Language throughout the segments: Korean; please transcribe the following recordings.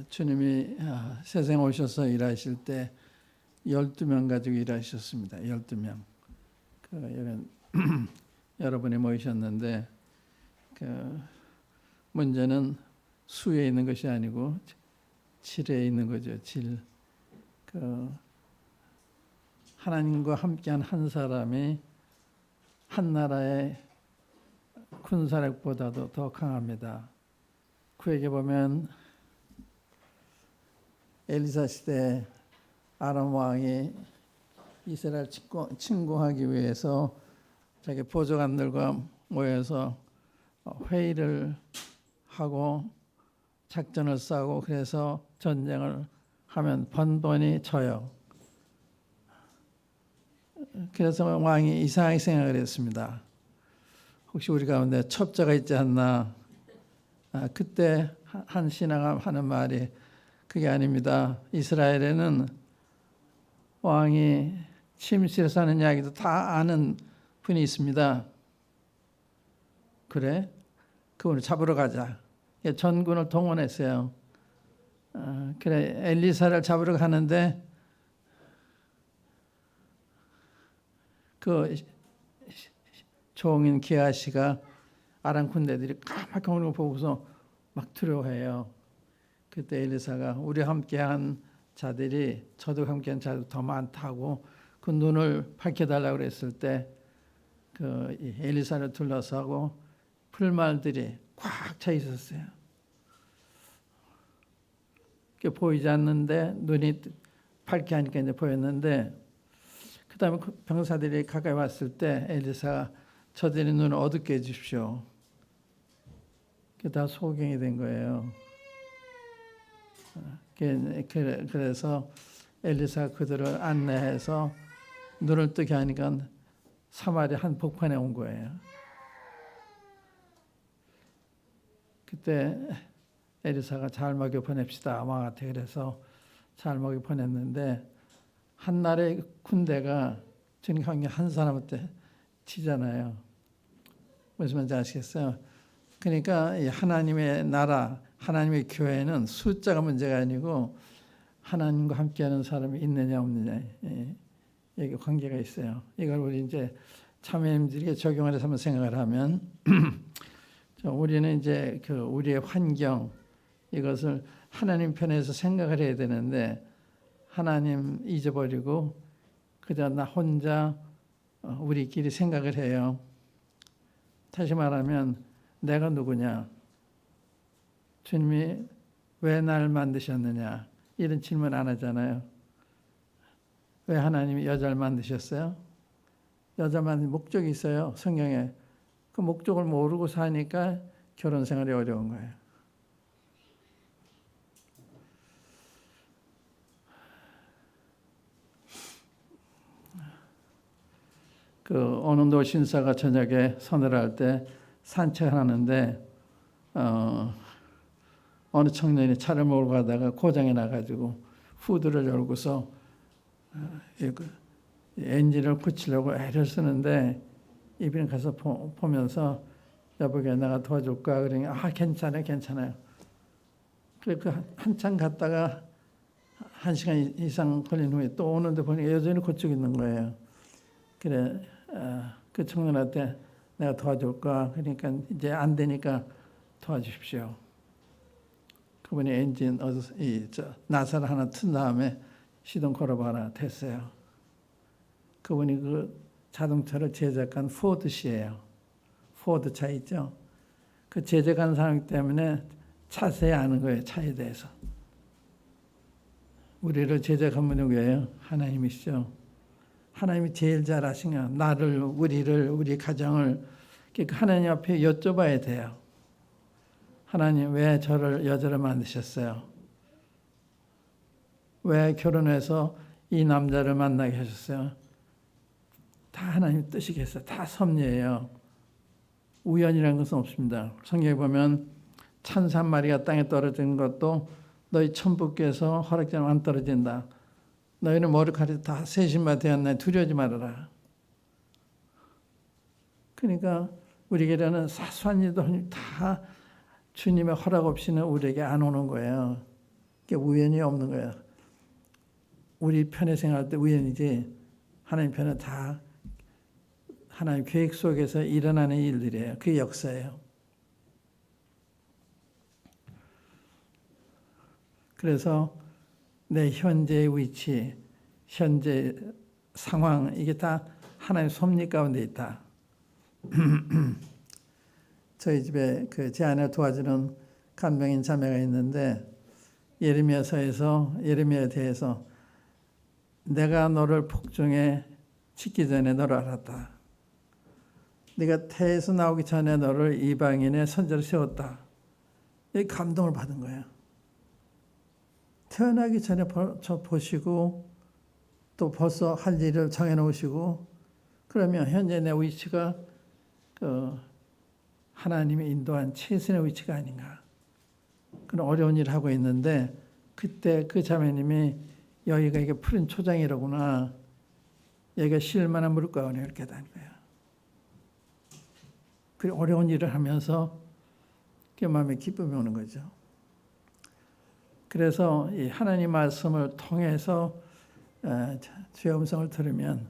주님이 세상에 오셔서 일하실 때 12명 가지고 일하셨습니다. 12명. 이런 여러분이 모이셨는데 문제는 수에 있는 것이 아니고 질에 있는 거죠. 질. 하나님과 함께한 한 사람이 한 나라의 군사력보다도 더 강합니다. 구약에 보면 엘리사 시대 아람 왕이 이스라엘 침공하기 위해서 자기 보좌관들과 모여서 회의를 하고 작전을 짜고 그래서 전쟁을 하면 번 돈이 져요. 그래서 왕이 이상하게 생각을 했습니다. 혹시 우리 가운데 첩자가 있지 않나? 그때 한 신하가 하는 말이 그게 아닙니다. 이스라엘에는 왕이 침실에서 하는 이야기도 다 아는 분이 있습니다. 그래? 그분을 잡으러 가자. 전군을 동원했어요. 그래, 엘리사를 잡으러 가는데 그 종인 기하시가 아람 군대들이 까맣게 오는 거 보고서 막 두려워해요. 그때 엘리사가 우리 함께한 자들이 저도 함께한 자들 더 많다고 그 눈을 밝혀달라고 그랬을 때 그 엘리사를 둘러싸고 풀말들이 꽉 차 있었어요. 보이지 않는데 눈이 밝게 하니까 이제 보였는데 그 다음에 병사들이 가까이 왔을 때 엘리사가 저들의 눈을 어둡게 해주십시오. 그게 다 소경이 된 거예요. 그래서 엘리사가 그들을 안내해서 눈을 뜨게 하니까 사마리아 한 복판에 온 거예요. 그때 엘리사가 잘 먹여 보냅시다 왕한테 그래서 잘 먹여 보냈는데 한 나라의 군대가 주님 관계 한 사람한테 치잖아요. 무슨 말인지 아시겠어요? 그러니까 하나님의 나라, 하나님의 교회는 숫자가 문제가 아니고 하나님과 함께하는 사람이 있느냐 없느냐 여기 관계가 있어요. 이걸 우리 이제 참여인들에게 적용을 해서 한번 생각을 하면 우리는 이제 우리의 환경 이것을 하나님 편에서 생각을 해야 되는데 하나님 잊어버리고 그저 나 혼자 우리끼리 생각을 해요. 다시 말하면 내가 누구냐? 주님이 왜 나를 만드셨느냐? 이런 질문 안 하잖아요. 왜 하나님이 여자를 만드셨어요? 여자 만든 목적이 있어요. 성경에. 그 목적을 모르고 사니까 결혼 생활이 어려운 거예요. 어느 노신사가 저녁에 선을 때 산책하는데 어느 청년이 차를 몰고 가다가 고장이 나가지고 후드를 열고서 엔진을 고치려고 애를 쓰는데 이분이 가서 보면서 여보게 내가 도와줄까? 그러니 괜찮아요. 그래 한참 갔다가 1시간 이상 걸린 후에 또 오는데 보니까 여전히 고치고 있는 거예요. 그래 그 청년한테 내가 도와줄까? 그러니까 이제 안 되니까 도와주십시오. 그분이 엔진 나사를 하나 튼 다음에 시동 걸어봐라 됐어요. 그분이 그 자동차를 제작한 포드시예요. 포드 차 있죠. 그 제작한 사람 때문에 자세히 아는 거예요. 차에 대해서. 우리를 제작한 분이 누구예요? 하나님이시죠. 하나님이 제일 잘 아시냐? 나를, 우리 가정을 하나님 앞에 여쭤봐야 돼요. 하나님 왜 저를 여자를 만드셨어요? 왜 결혼해서 이 남자를 만나게 하셨어요? 다 하나님 뜻이겠어요. 다 섭리예요. 우연이라는 것은 없습니다. 성경에 보면 찬사 한 마리가 땅에 떨어진 것도 너희 천부께서 허락지 않으면 안 떨어진다. 너희는 머리카락이 다 세신바 되었나니 두려워하지 말아라. 그러니까 우리에게는 사소한 일도 다 주님의 허락 없이는 우리에게 안 오는 거예요. 이게 우연이 없는 거야. 우리 편에 생각할 때 우연이지 하나님 편은 다 하나님 계획 속에서 일어나는 일들이에요. 그게 역사예요. 그래서 내 현재의 위치, 현재 상황 이게 다 하나님 섭리 가운데 있다. 저희 집에 제 아내 도와주는 간병인 자매가 있는데 예레미야에 대해서 내가 너를 복중에 짓기 전에 너를 알았다. 네가 태에서 나오기 전에 너를 이방인의 선지자로 세웠다. 이 감동을 받은 거예요. 태어나기 전에 저 보시고 또 벌써 할 일을 정해놓으시고 그러면 현재 내 위치가 하나님이 인도한 최선의 위치가 아닌가. 그런 어려운 일을 하고 있는데 그때 그 자매님이 여기가 이게 푸른 초장이라구나. 여기가 실만한 물가구나 이렇게 깨달은 거예요. 그 어려운 일을 하면서 그 마음에 기쁨이 오는 거죠. 그래서 이 하나님 말씀을 통해서 주의 음성을 들으면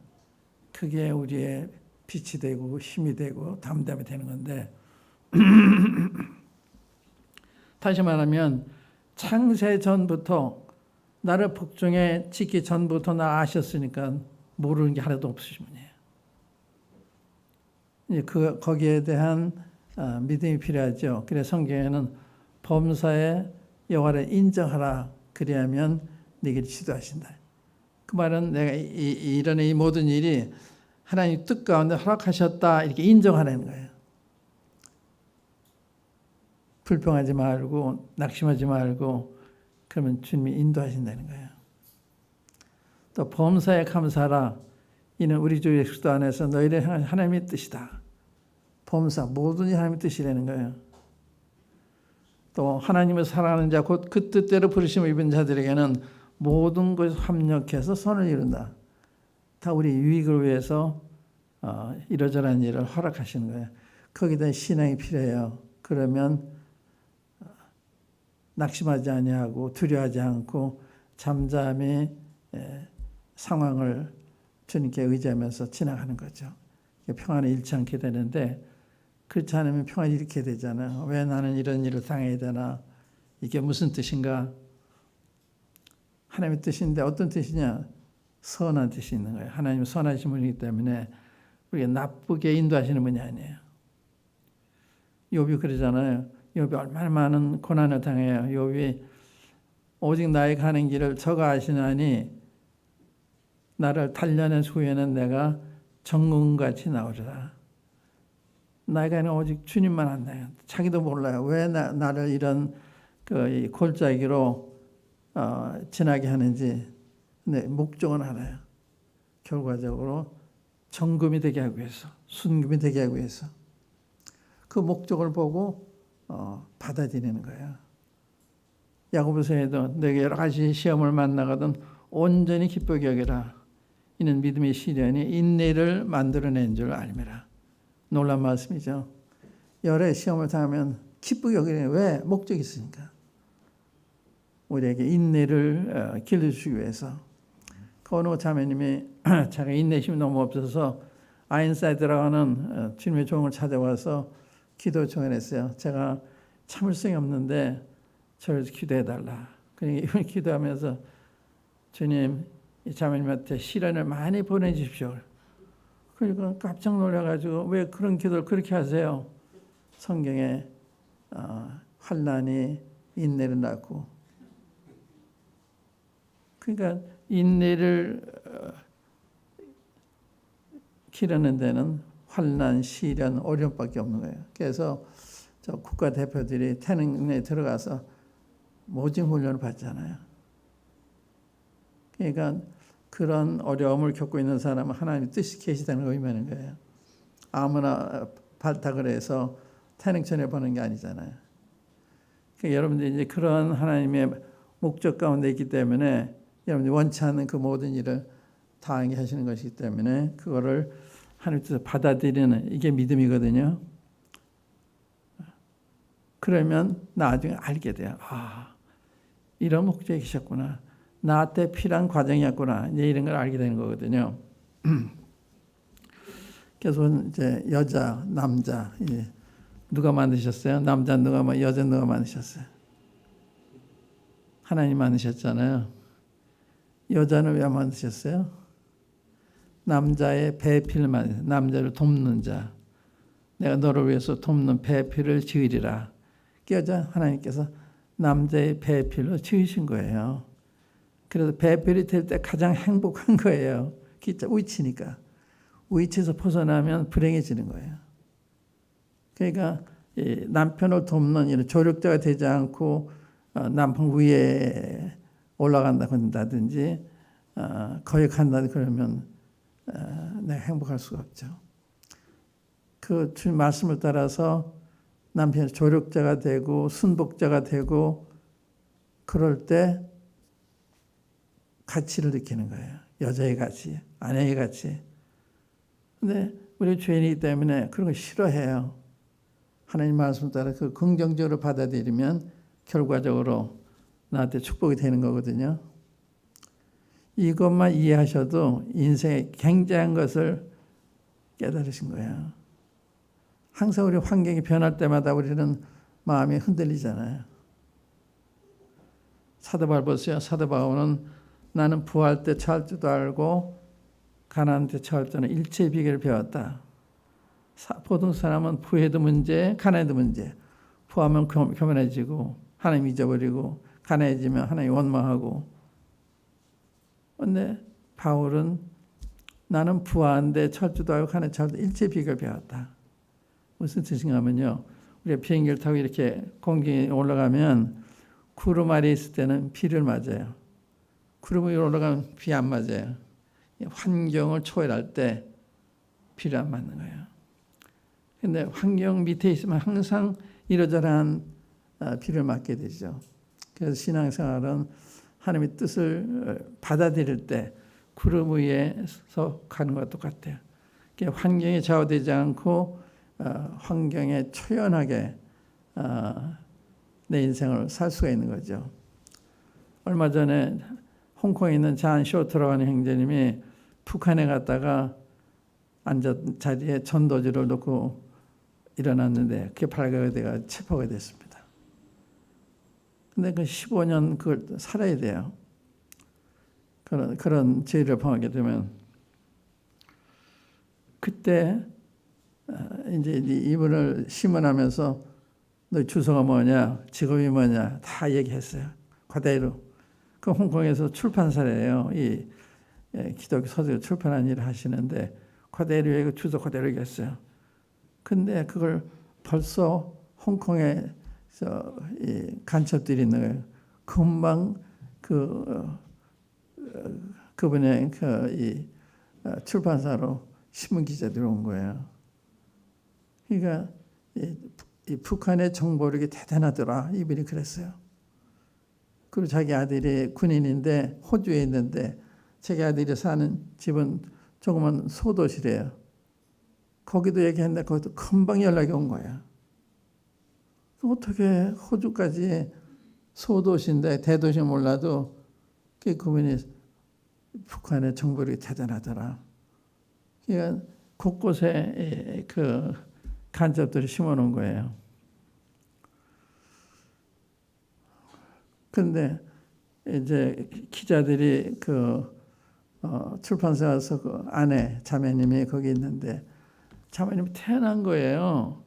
그게 우리의 빛이 되고 힘이 되고 담담이 되는 건데 다시 말하면 창세 전부터 나를 복중에 짓기 전부터 나 아셨으니까 모르는 게 하나도 없으신 분이에요. 거기에 대한 믿음이 필요하죠. 그래서 성경에는 범사에 여호와를 인정하라. 그리하면 네게 지도하신다. 그 말은 내가 이런 이 모든 일이 하나님 뜻 가운데 허락하셨다 이렇게 인정하라는 거예요. 불평하지 말고 낙심하지 말고 그러면 주님이 인도하신다는 거예요. 또 범사에 감사하라. 이는 우리 주 예수 그리스도 안에서 너희를 향한 하나님의 뜻이다. 범사 모든 일 하나님의 뜻이라는 거예요. 또 하나님을 사랑하는 자 곧 그 뜻대로 부르심을 입은 자들에게는 모든 것을 합력해서 선을 이룬다. 다 우리 유익을 위해서 이러저러한 일을 허락하시는 거예요. 거기다 신앙이 필요해요. 그러면 낙심하지 아니하고 두려워하지 않고 잠잠히 상황을 주님께 의지하면서 지나가는 거죠. 평안을 잃지 않게 되는데 그렇지 않으면 평안을 잃게 되잖아요. 왜 나는 이런 일을 당해야 되나? 이게 무슨 뜻인가? 하나님의 뜻인데 어떤 뜻이냐? 선한 뜻이 있는 거예요. 하나님은 선하신 분이기 때문에 우리가 나쁘게 인도하시는 분이 아니에요. 욥이 그러잖아요. 욥이 얼마나 많은 고난을 당해요. 욥이 오직 나의 가는 길을 저가 아시나니 나를 단련한 후에는 내가 정금같이 나오리라. 나의 가는 오직 주님만 안다요. 자기도 몰라요. 왜 나를 이런 골짜기로 지나게 하는지. 근데 목적은 알아요. 결과적으로 정금이 되게 하기 위해서, 순금이 되게 하기 위해서 그 목적을 보고 받아들이는 거예요. 야고보서에도 너에게 여러 가지 시험을 만나거든 온전히 기쁘게 여기라. 이는 믿음의 시련이 인내를 만들어낸 줄 알미라. 놀란 말씀이죠. 여러 시험을 당하면 기쁘게 여기는 왜? 목적이 있으니까. 우리에게 인내를 길러주시기 위해서. 어느 자매님이 자기가 인내심이 너무 없어서 아인사이드라는 주님의 종을 찾아와서 기도 청원했어요. 제가 참을성이 없는데 저를 기도해달라. 그러니까 이걸 기도하면서 주님 이 자매님한테 시련을 많이 보내주십시오. 그러니까 깜짝 놀라가지고 왜 그런 기도를 그렇게 하세요? 성경에 환난이 인내를 낳고 그러니까 인내를 기르는 데는 환난, 시련, 어려움밖에 없는 거예요. 그래서 저 국가대표들이 태능에 들어가서 모진 훈련을 받잖아요. 그러니까 그런 어려움을 겪고 있는 사람은 하나님의 뜻이 계시다는 걸 의미하는 거예요. 아무나 발탁을 해서 태능천에 보는 게 아니잖아요. 그러니까 여러분들이 이제 그런 하나님의 목적 가운데 있기 때문에 여러분들이 원치 않는 그 모든 일을 당하게 하시는 것이기 때문에 그거를 하나님 뜻을 받아들이는 이게 믿음이거든요. 그러면 나중에 알게 돼요. 이런 목적이 계셨구나. 나한테 필요한 과정이었구나. 이제 이런 걸 알게 되는 거거든요. 그래서 이제 여자, 남자 누가 만드셨어요? 남자 누가 여자 누가 만드셨어요? 하나님 만드셨잖아요. 여자는 왜 만드셨어요? 남자의 배필을 남자를 돕는 자. 내가 너를 위해서 돕는 배필을 지으리라. 여자 하나님께서 남자의 배필로 지으신 거예요. 그래서 배필이 될 때 가장 행복한 거예요. 위치니까. 위치에서 벗어나면 불행해지는 거예요. 그러니까 남편을 돕는 이런 조력자가 되지 않고 남편 위에 올라간다 한다든지 거역한다 그러면 내가 행복할 수가 없죠. 그 주님 말씀을 따라서 남편이 조력자가 되고 순복자가 되고 그럴 때 가치를 느끼는 거예요. 여자의 가치, 아내의 가치. 근데 우리 죄인이기 때문에 그런 거 싫어해요. 하나님 말씀 따라 그 긍정적으로 받아들이면 결과적으로 나한테 축복이 되는 거거든요. 이것만 이해하셔도 인생에 굉장한 것을 깨달으신 거예요. 항상 우리 환경이 변할 때마다 우리는 마음이 흔들리잖아요. 사도 바울 보세요. 사도 바울은 나는 부할 때 처할 줄도 알고 가난할 때 처할 때는 일체의 비결을 배웠다. 보통 사람은 부에도 문제, 가난에도 문제. 부하면 교만해지고 하나님 잊어버리고 가난해지면 하나님 원망하고. 그런데 바울은 나는 부한데 처할 줄도 알고 가난할 때 처할 때 일체의 비결을 배웠다. 무슨 뜻인가 하면요. 우리가 비행기를 타고 이렇게 공중에 올라가면 구름 아래에 있을 때는 비를 맞아요. 구름 위로 올라가면 비 안 맞아요. 환경을 초월할 때 비를 안 맞는 거예요. 근데 환경 밑에 있으면 항상 이러저러한 비를 맞게 되죠. 그래서 신앙생활은 하나님의 뜻을 받아들일 때 구름 위에서 가는 것과 똑같아요. 환경에 좌우되지 않고 환경에 초연하게 내 인생을 살 수가 있는 거죠. 얼마 전에 홍콩에 있는 잔 쇼트라는 형제님이 북한에 갔다가 앉은 자리에 전도지를 놓고 일어났는데 그게 발각이 돼가 체포가 됐습니다. 근데 그 15년 그걸 살아야 돼요. 그런 죄를 범하게 되면 그때 이제 이분을 심문하면서 너 주소가 뭐냐, 직업이 뭐냐 다 얘기했어요. 그대로. 그 홍콩에서 출판사래요. 이 기독교 서적 출판한 일을 하시는데 그대로 주소 그대로 얘기했어요. 근데 그걸 벌써 홍콩에 간첩들이 있는 거예요. 금방 그분의 이 출판사로 신문 기자들이 온 거예요. 그러니까 이 북한의 정보력이 대단하더라. 이분이 그랬어요. 그리고 자기 아들이 군인인데 호주에 있는데 자기 아들이 사는 집은 조그만 소도시래요. 거기도 얘기했는데 거기도 금방 연락이 온 거야. 어떻게 호주까지 소도시인데 대도시 몰라도 그분이 북한의 정보력이 대단하더라. 그러니까 곳곳에 그 간첩들이 심어놓은 거예요. 근데 이제 기자들이 출판사 와서 그 아내 자매님이 거기 있는데 자매님이 태어난 거예요.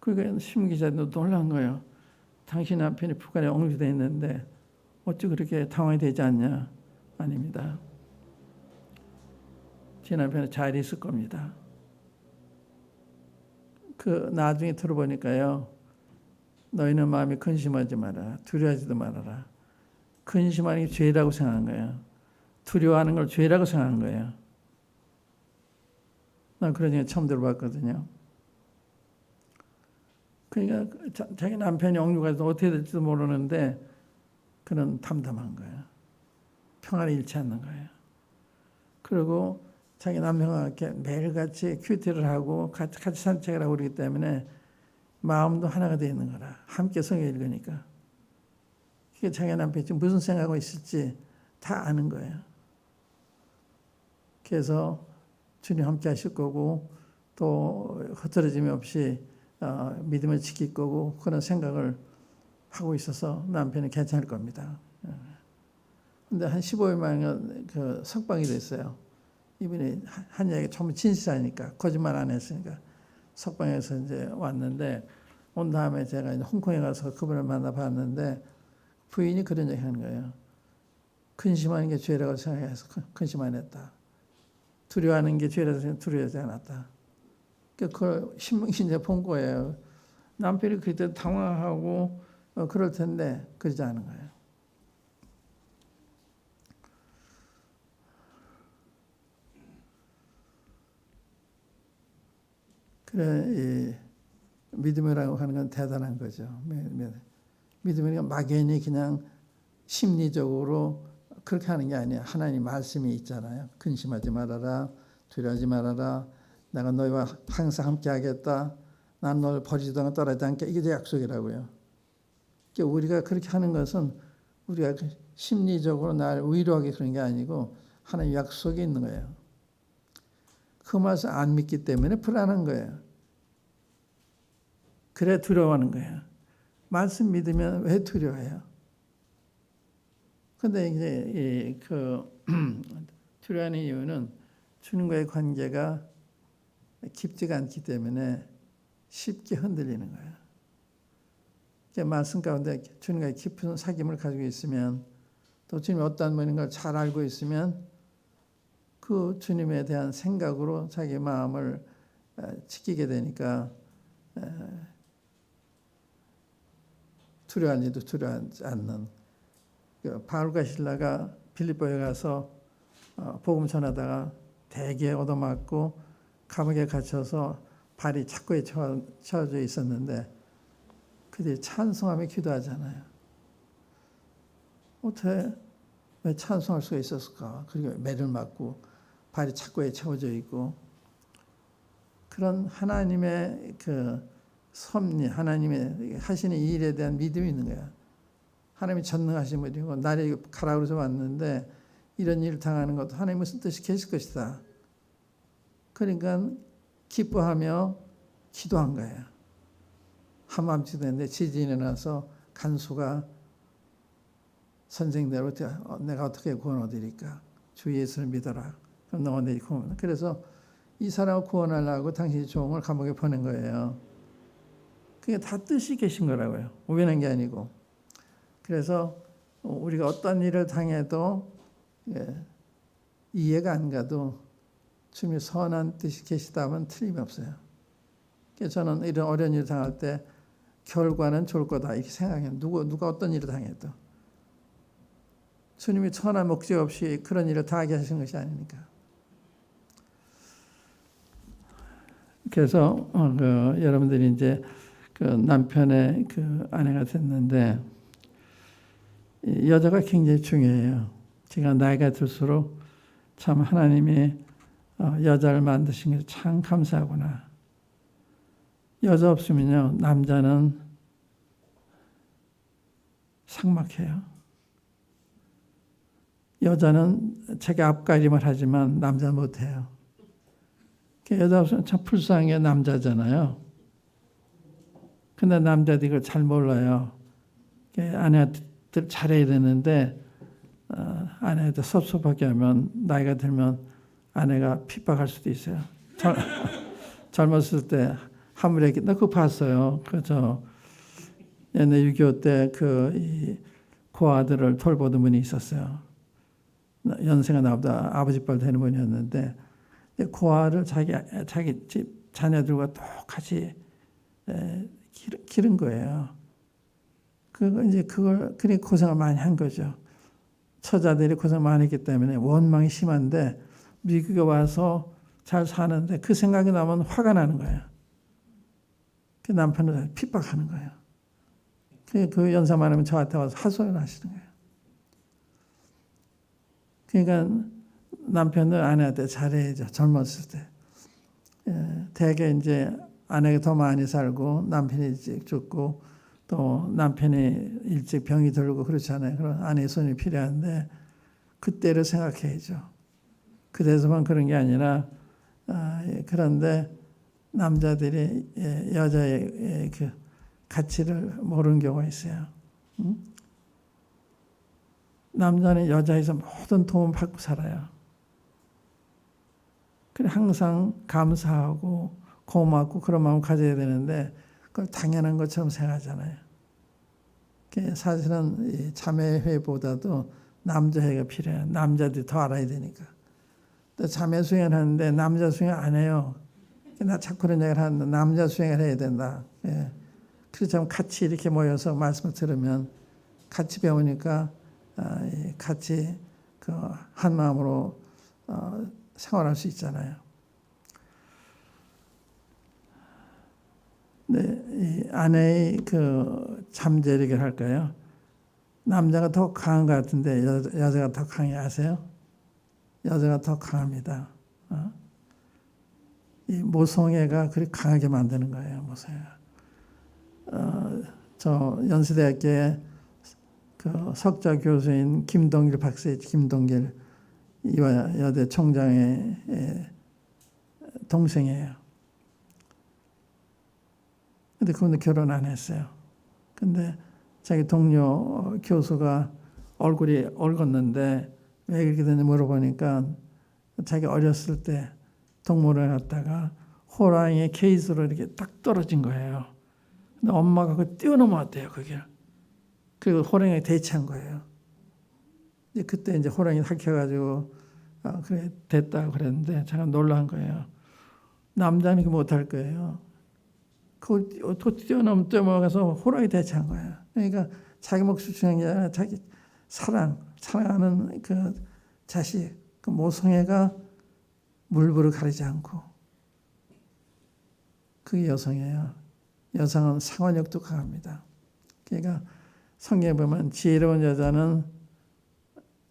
그러니까 신문기자도 놀란 거예요. 당신 남편이 북한에 억류돼 있는데 어찌 그렇게 당황이 되지 않냐? 아닙니다. 제 남편은 잘 있을 겁니다. 나중에 들어보니까요. 너희는 마음이 근심하지 마라. 두려워하지도 말아라. 근심하는 게 죄라고 생각한 거예요. 두려워하는 걸 죄라고 생각한 거예요. 난 그런 얘기 처음 들어봤거든요. 그러니까 자기 남편이 억류가 돼서 어떻게 될지도 모르는데 그는 담담한 거예요. 평안을 잃지 않는 거예요. 그리고 자기 남편과 이렇게 매일같이 큐티를 하고 같이 산책을 하고 그러기 때문에 마음도 하나가 되어 있는 거라. 함께 성경 읽으니까. 그게 자기 남편이 지금 무슨 생각하고 있을지 다 아는 거예요. 그래서 주님 함께 하실 거고 또 흐트러짐이 없이 믿음을 지킬 거고 그런 생각을 하고 있어서 남편은 괜찮을 겁니다. 근데 한 15일 만에 그 석방이 됐어요. 이분이 한 이야기 전부 진실하니까 거짓말 안 했으니까 석방해서 이제 왔는데 온 다음에 제가 이제 홍콩에 가서 그분을 만나봤는데 부인이 그런 얘기 하는 거예요. 근심하는 게 죄라고 생각해서 근심 안 했다. 두려워하는 게 죄라고 생각해서 두려워하지 않았다. 그걸 신문기에 본 거예요. 남편이 그때 당황하고 그럴 텐데 그러지 않은 거예요. 그래, 이 믿음이라고 하는 건 대단한 거죠. 믿음이니까 막연히 그냥 심리적으로 그렇게 하는 게 아니에요. 하나님 말씀이 있잖아요. 근심하지 말아라, 두려워하지 말아라. 내가 너희와 항상 함께 하겠다. 난 너를 버리지도 않고 떠나지 않게. 이게 내 약속이라고요. 그러니까 우리가 그렇게 하는 것은 우리가 심리적으로 날 위로하게 그런 게 아니고 하나님 약속이 있는 거예요. 그 말씀 안 믿기 때문에 불안한 거예요. 그래 두려워하는 거예요. 말씀 믿으면 왜 두려워해요? 근데 이제 두려워하는 이유는 주님과의 관계가 깊지가 않기 때문에 쉽게 흔들리는 거예요. 말씀 가운데 주님과의 깊은 사귐을 가지고 있으면 또 주님이 어떤 분인 걸 잘 알고 있으면 그 주님에 대한 생각으로 자기 마음을 지키게 되니까 두려워할 일도 두려워하지 않는 바울과 실라가 빌립보에 가서 복음 전하다가 대기에 얻어맞고 감옥에 갇혀서 발이 착고에 쳐져 있었는데 그들이 찬송하며 기도하잖아요. 어떻게 왜 찬송할 수가 있었을까? 그리고 매를 맞고 발이 착고에 채워져 있고 그런 하나님의 그 섭리, 하나님의 하시는 일에 대한 믿음이 있는 거야. 하나님이 전능하신 분이고 나를 가라 그래서 왔는데 이런 일을 당하는 것도 하나님 무슨 뜻이 계실 것이다. 그러니까 기뻐하며 기도한 거예요. 한밤중에 됐는데 지진이 나서 간수가 선생대로 내가 어떻게 구원 얻으리까? 주 예수를 믿어라. 그럼 너가 내 구원. 그래서 이 사람을 구원하려고 당신이 종을 감옥에 보낸 거예요. 그게 다 뜻이 계신 거라고요. 우연한 게 아니고. 그래서 우리가 어떤 일을 당해도 이해가 안 가도 주님의 선한 뜻이 계시다면 틀림이 없어요. 그래서 저는 이런 어려운 일을 당할 때 결과는 좋을 거다 이렇게 생각해요. 누가 어떤 일을 당해도. 주님이 천한 목적 없이 그런 일을 당하게 하신 것이 아니니까. 그래서 여러분들이 이제 그 남편의 그 아내가 됐는데 여자가 굉장히 중요해요. 제가 나이가 들수록 참 하나님이 여자를 만드신 게 참 감사하구나. 여자 없으면요 남자는 삭막해요. 여자는 자기 앞가림을 하지만 남자는 못해요. 여자 없으면 참 불쌍한 게 남자잖아요. 근데 남자들이 이걸 잘 몰라요. 아내한테 잘해야 되는데 아내한테 섭섭하게 하면 나이가 들면 아내가 핍박할 수도 있어요. 젊었을 때 하물에 나 그거 봤어요. 옛날 6.25 때 그 고아들을 돌보던 분이 있었어요. 연세가 나보다 아버지 뻘 되는 분이었는데 고아를 자기 집 자녀들과 똑같이 기른 거예요. 그걸 그렇게 고생을 많이 한 거죠. 처자들이 고생 많이 했기 때문에 원망이 심한데 미국에 와서 잘 사는데 그 생각이 나면 화가 나는 거예요. 그 남편을 핍박하는 거예요. 그 연세 많으면 저한테 와서 하소연 하시는 거예요. 그러니까 남편을 아내한테 잘해야죠. 젊었을 때. 대개 이제 아내가 더 많이 살고 남편이 죽고 또 남편이 일찍 병이 들고 그렇잖아요. 그런 아내의 손이 필요한데 그때를 생각해야죠. 그래서만 그런 게 아니라 그런데 남자들이 여자의 그 가치를 모르는 경우가 있어요. 남자는 여자에서 모든 도움을 받고 살아요. 그래 항상 감사하고 고맙고 그런 마음 가져야 되는데 그걸 당연한 것처럼 생각하잖아요. 사실은 자매회보다도 남자회가 필요해요. 남자들이 더 알아야 되니까. 또 자매 수행을 하는데 남자 수행 안 해요. 나 자꾸 그런 얘기를 하는데 남자 수행을 해야 된다. 그래서 같이 이렇게 모여서 말씀을 들으면 같이 배우니까 같이 그 한 마음으로 생활할 수 있잖아요. 네, 이 아내의 그 잠재력을 할까요? 남자가 더 강한 것 같은데 여자가 더 강해 아세요? 여자가 더 강합니다. 이 모성애가 그렇게 강하게 만드는 거예요. 모성애가. 저 연세대학교에 그 석좌 교수인 김동길 박사의 김동길 이화여대 총장의 동생이에요. 근데 그분도 결혼 안 했어요. 근데 자기 동료 교수가 얼굴이 얽었는데 왜 그렇게 됐는지 물어보니까 자기 어렸을 때 동물원에 갔다가 호랑이의 케이스로 이렇게 딱 떨어진 거예요. 근데 엄마가 그걸 뛰어넘어왔대요, 그걸. 그리고 호랑이가 대치한 거예요. 이제 그때 이제 호랑이 삭혀가지고 그래 됐다고 그랬는데 잠깐 놀란 거예요. 남자는 그 못할 거예요. 그걸 뛰어넘어가서 호랑이 대치한 거예요. 그러니까 자기 몫을 중요한 게 아니라 자기 사랑하는 그 자식, 그 모성애가 물불을 가리지 않고 그게 여성이에요. 여성은 상환력도 강합니다. 그러니까 성경에 보면 지혜로운 여자는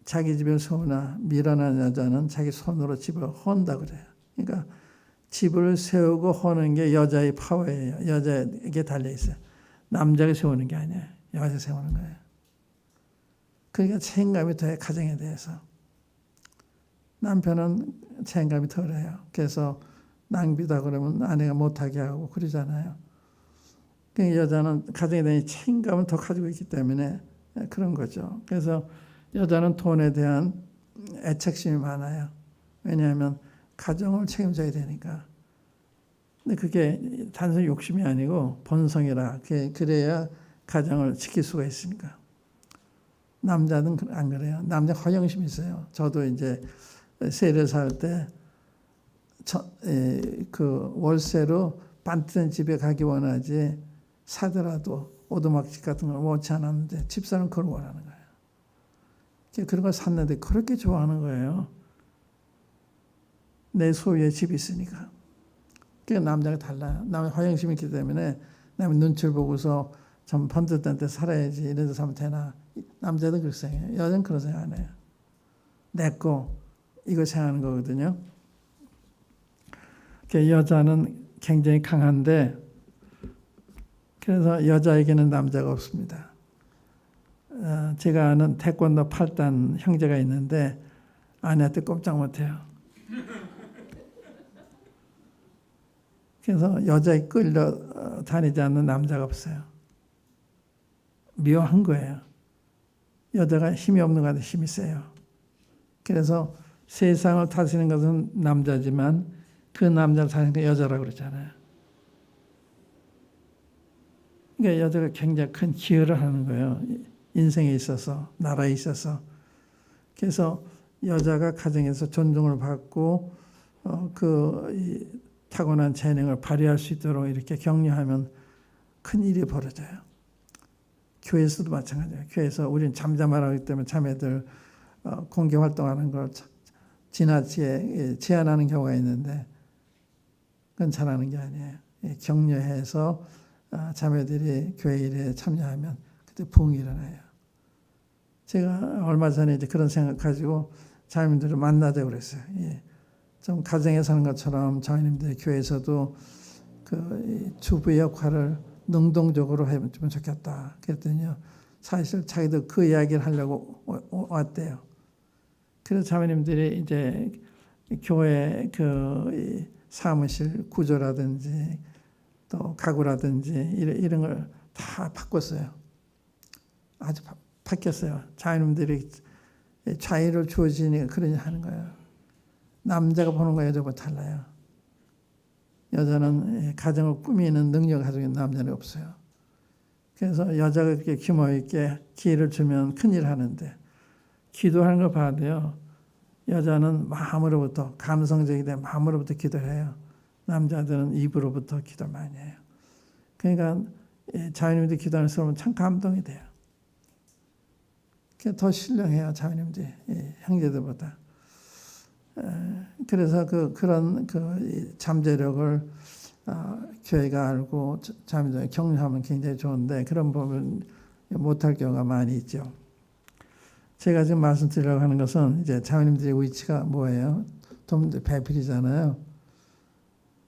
자기 집을 세우나 미련한 여자는 자기 손으로 집을 헌다 그래요. 그러니까 집을 세우고 허는 게 여자의 파워예요. 여자에게 달려있어요. 남자가 세우는 게 아니에요. 여자가 세우는 거예요. 그러니까 책임감이 더해 가정에 대해서. 남편은 책임감이 덜해요. 그래서 낭비다 그러면 아내가 못하게 하고 그러잖아요. 그러니까 여자는 가정에 대한 책임감을 더 가지고 있기 때문에 그런 거죠. 그래서 여자는 돈에 대한 애착심이 많아요. 왜냐하면 가정을 책임져야 되니까. 근데 그게 단순히 욕심이 아니고 본성이라. 그래야 가정을 지킬 수가 있으니까. 남자는 안 그래요. 남자 허영심이 있어요. 저도 이제 세를 살 때 그 월세로 반뜨는 집에 가기 원하지 사더라도 오두막집 같은 걸 원치 않았는데 집사는 그걸 원하는 거예요. 그런 걸 샀는데 그렇게 좋아하는 거예요. 내 소유의 집이 있으니까. 그러니까 남자가 달라요. 남의 허영심이 있기 때문에 남의 눈치를 보고서 좀 번듯한 데 살아야지 이래서 살면 되나. 남자도 그렇게 생각해요. 여자는 그런 생각 안 해요. 내 거 이거 생각하는 거거든요. 여자는 굉장히 강한데 그래서 여자에게는 남자가 없습니다. 제가 아는 태권도 8단 형제가 있는데 아내한테 꼼짝 못해요. 그래서 여자에 끌려 다니지 않는 남자가 없어요. 묘한 거예요. 여자가 힘이 없는 것 같아도 힘이 세요. 그래서 세상을 다스리는 것은 남자지만 그 남자를 다스리는 게 여자라고 그러잖아요. 그러니까 여자가 굉장히 큰 기여를 하는 거예요. 인생에 있어서, 나라에 있어서. 그래서 여자가 가정에서 존중을 받고 그 타고난 재능을 발휘할 수 있도록 이렇게 격려하면 큰 일이 벌어져요. 교회에서도 마찬가지예요. 교회에서 우리는 잠잠하라고 하기 때문에 자매들 공개 활동하는 걸 지나치게 제한하는 경우가 있는데 그건 잘하는 게 아니에요. 격려해서 자매들이 교회 일에 참여하면 그때 부흥이 일어나요. 제가 얼마 전에 이제 그런 생각 가지고 자매님들을 만나자고 그랬어요. 좀 가정에 사는 것처럼 자매님들 교회에서도 그 주부의 역할을 능동적으로 해면 좋겠다. 그랬더니요, 사실 자기도 그 이야기를 하려고 왔대요. 그래서 자매님들이 이제 교회 그 사무실 구조라든지 또 가구라든지 이런 걸 다 바꿨어요. 아주 바뀌었어요. 자매님들이 자유를 주어지니 그러냐 하는 거예요. 남자가 보는 거 여자보다 달라요. 여자는 가정을 꾸미는 능력을 가지고 있는 남자는 없어요. 그래서 여자가 그렇게 규모 있게 기회를 주면 큰일 하는데, 기도하는 걸 봐도요, 여자는 마음으로부터, 감성적이 된 마음으로부터 기도를 해요. 남자들은 입으로부터 기도를 많이 해요. 그러니까 자매님들이 기도하는 사람은 참 감동이 돼요. 더 신령해요, 자매님들이 형제들보다. 그래서 그런 잠재력을 교회가 알고 자매들 격려하면 굉장히 좋은데, 그런 부분 못할 경우가 많이 있죠. 제가 지금 말씀드리려고 하는 것은 이제 자매님들의 위치가 뭐예요? 배필이잖아요.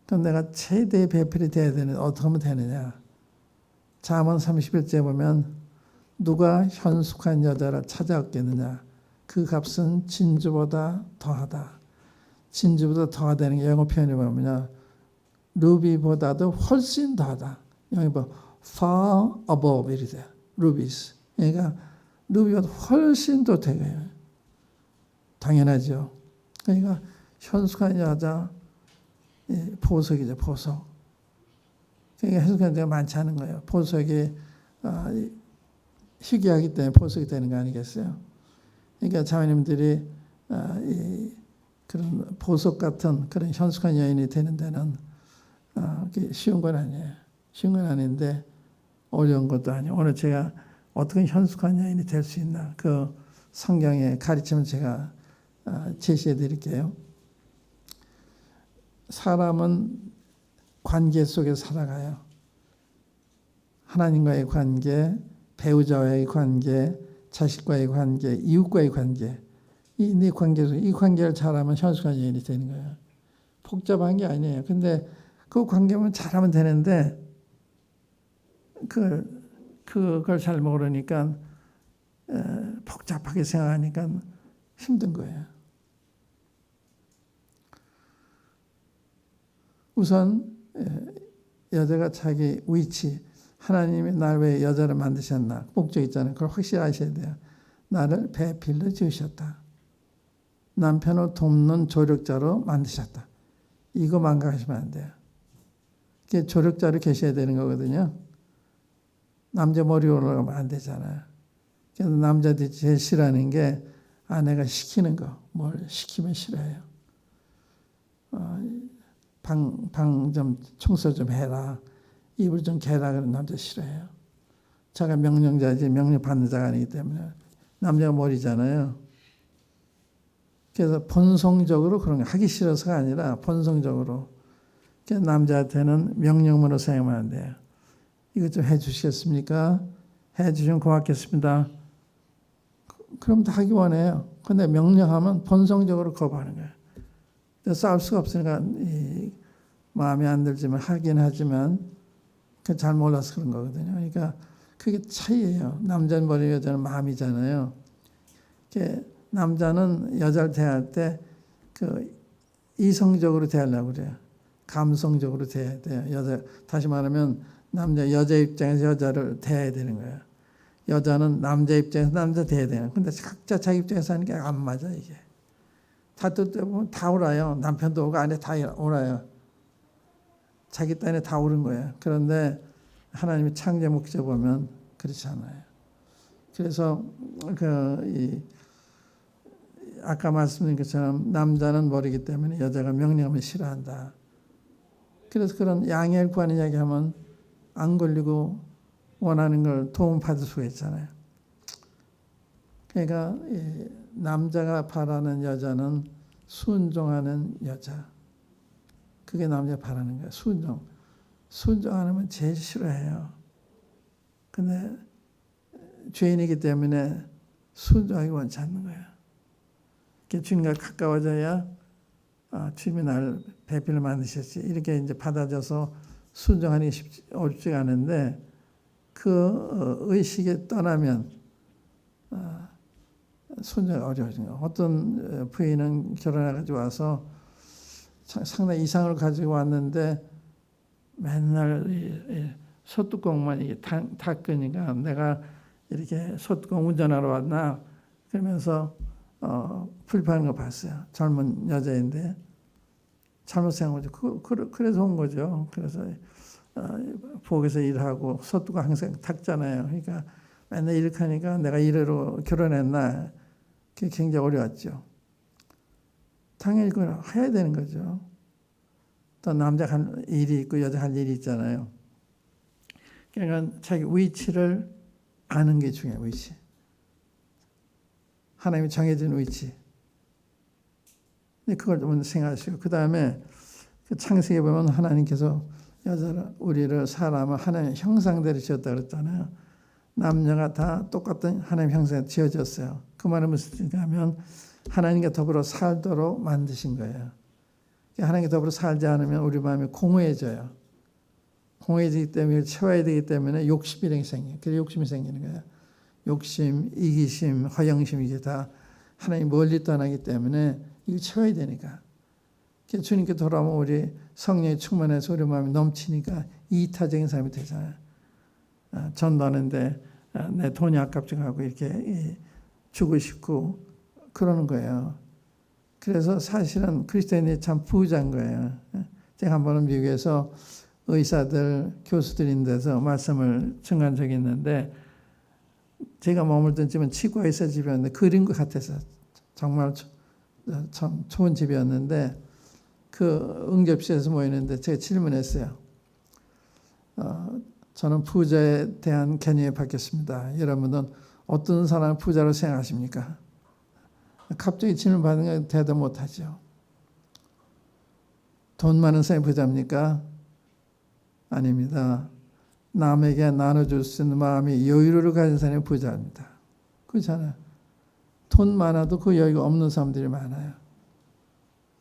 그럼 내가 최대의 배필이 돼야 되는데 어떻게 하면 되느냐? 잠언 31째 보면 누가 현숙한 여자를 찾아왔겠느냐? 그 값은 진주보다 더하다. 진주보다 더하다는 게 영어 표현이 뭐냐면 루비보다도 훨씬 더하다. 여기 뭐 far above 이래요. rubies. 그러니까 루비보다 훨씬 더 되게요. 당연하죠. 그러니까 현숙한 여자, 보석이죠, 보석. 그러니까 현숙한 여자가 많지 않은 거예요. 보석이 희귀하기 때문에 보석이 되는 거 아니겠어요? 그러니까 자매님들이 그런 보석 같은 그런 현숙한 여인이 되는 데는 쉬운 건 아니에요. 쉬운 건 아닌데 어려운 것도 아니에요. 오늘 제가 어떻게 현숙한 여인이 될 수 있나, 그 성경의 가르침을 제가 제시해 드릴게요. 사람은 관계 속에 살아가요. 하나님과의 관계, 배우자와의 관계, 자식과의 관계, 이웃과의 관계, 이 관계에서 이 관계를 잘하면 현숙한 여인이 되는 거예요. 복잡한 게 아니에요. 근데 그 관계만 잘하면 되는데 그걸 잘 모르니까 복잡하게 생각하니까 힘든 거예요. 우선 여자가 자기 위치, 하나님이 날 왜 여자를 만드셨나, 목적 있잖아요. 그걸 확실히 아셔야 돼요. 나를 배필로 지으셨다. 남편을 돕는 조력자로 만드셨다. 이거 망각하시면 안 돼요. 그게 조력자로 계셔야 되는 거거든요. 남자 머리 올라가면 안 되잖아요. 그래서 남자들이 제일 싫어하는 게 아내가 시키는 거, 뭘 시키면 싫어해요. 방 좀 청소 좀 해라, 이불 좀 개라, 그런 남자 싫어해요. 자가 명령자지 명령 받는 자가 아니기 때문에. 남자가 머리잖아요. 그래서 본성적으로 그런 거 하기 싫어서가 아니라 본성적으로. 그래서 남자한테는 명령으로 사용하면 안 돼요. 이것 좀 해주시겠습니까? 해주시면 고맙겠습니다. 그럼 다 하기 원해요. 근데 명령하면 본성적으로 거부하는 거예요. 싸울 수가 없으니까 마음에 안 들지만 하긴 하지만 잘 몰라서 그런 거거든요. 그러니까 그게 차이예요. 남자는 머리, 여자는 마음이잖아요. 남자는 여자를 대할 때 이성적으로 대하려고 그래요. 감성적으로 대해야 돼요. 다시 말하면 여자 입장에서 여자를 대해야 되는 거예요. 여자는 남자 입장에서 남자 대해야 되는 거예요. 근데 각자 자기 입장에서 하는 게 안 맞아, 이게. 다툴 때 보면 다 울어요. 남편도 오고 아내 다 울어요. 자기 딴에 다 울은 거예요. 그런데 하나님의 창조 목적 보면 그렇지 않아요. 그래서 아까 말씀드린 것처럼 남자는 머리기 때문에 여자가 명령하면 싫어한다. 그래서 그런 양해를 구하는 이야기하면 안 걸리고 원하는 걸 도움 받을 수가 있잖아요. 그러니까 남자가 바라는 여자는 순종하는 여자. 그게 남자가 바라는 거예요. 순종 안 하면 제일 싫어해요. 근데 죄인이기 때문에 순종하기 원치 않는 거예요. 주님과 가까워져야 주님이 나를 배필로 만드셨지, 이렇게 이제 받아줘서 순종하는 게 어렵지가 않은데 그 의식에 떠나면 순종이 어려워진 거예요. 어떤 부인은 결혼해가지고 와서 상당히 이상을 가지고 왔는데 맨날 소뚜껑만 이게 닦으니까 내가 이렇게 소뚜껑 운전하러 왔나 그러면서 불편한 거 봤어요. 젊은 여자인데 잘못 생각한 거죠. 그래서 온 거죠. 그래서 부엌에서 일하고 소뚜껑 항상 닦잖아요. 그러니까 맨날 이렇게 하니까 내가 이래로 결혼했나 그게 굉장히 어려웠죠. 당연히 그걸 해야 되는 거죠. 또 남자가 할 일이 있고 여자가 할 일이 있잖아요. 그러니까 자기 위치를 아는 게 중요해요. 위치. 하나님이 정해진 위치. 그걸 좀 생각하시고 그 다음에 창세기에 보면 하나님께서 여자를 우리를 사람을 하나님의 형상대로 지었다 그랬잖아요. 남녀가 다 똑같은 하나님 형상에 지어졌어요. 그 말은 무슨 뜻인가 하면 하나님과 더불어 살도록 만드신 거예요. 하나님과 더불어 살지 않으면 우리 마음이 공허해져요. 공허해지기 때문에 채워야 되기 때문에 욕심이 생겨요. 그래서 욕심이 생기는 거예요. 욕심, 이기심, 허영심 이게 다 하나님 멀리 떠나기 때문에 이거 채워야 되니까. 주님께 돌아오면 우리 성령이 충만해서 우리 마음이 넘치니까 이타적인 삶이 되잖아요. 전도하는데 내 돈이 아깝지 않고 이렇게 주고 싶고 그러는 거예요. 그래서 사실은 그리스도인이 참 부자인 거예요. 제가 한 번은 미국에서 의사들, 교수들 있는 데서 말씀을 증거한 적이 있는데 제가 머물던 집은 치과의사 집이었는데 그린 것 같아서 정말 참 좋은 집이었는데 그 응접실에서 모이는데 제가 질문했어요. 저는 부자에 대한 개념이 바뀌었습니다. 여러분은 어떤 사람을 부자로 생각하십니까? 갑자기 질문 받는 건 대답 못하죠. 돈 많은 사람이 부자입니까? 아닙니다. 남에게 나눠줄 수 있는 마음이 여유를 가진 사람이 부자입니다. 그렇잖아요. 돈 많아도 그 여유가 없는 사람들이 많아요.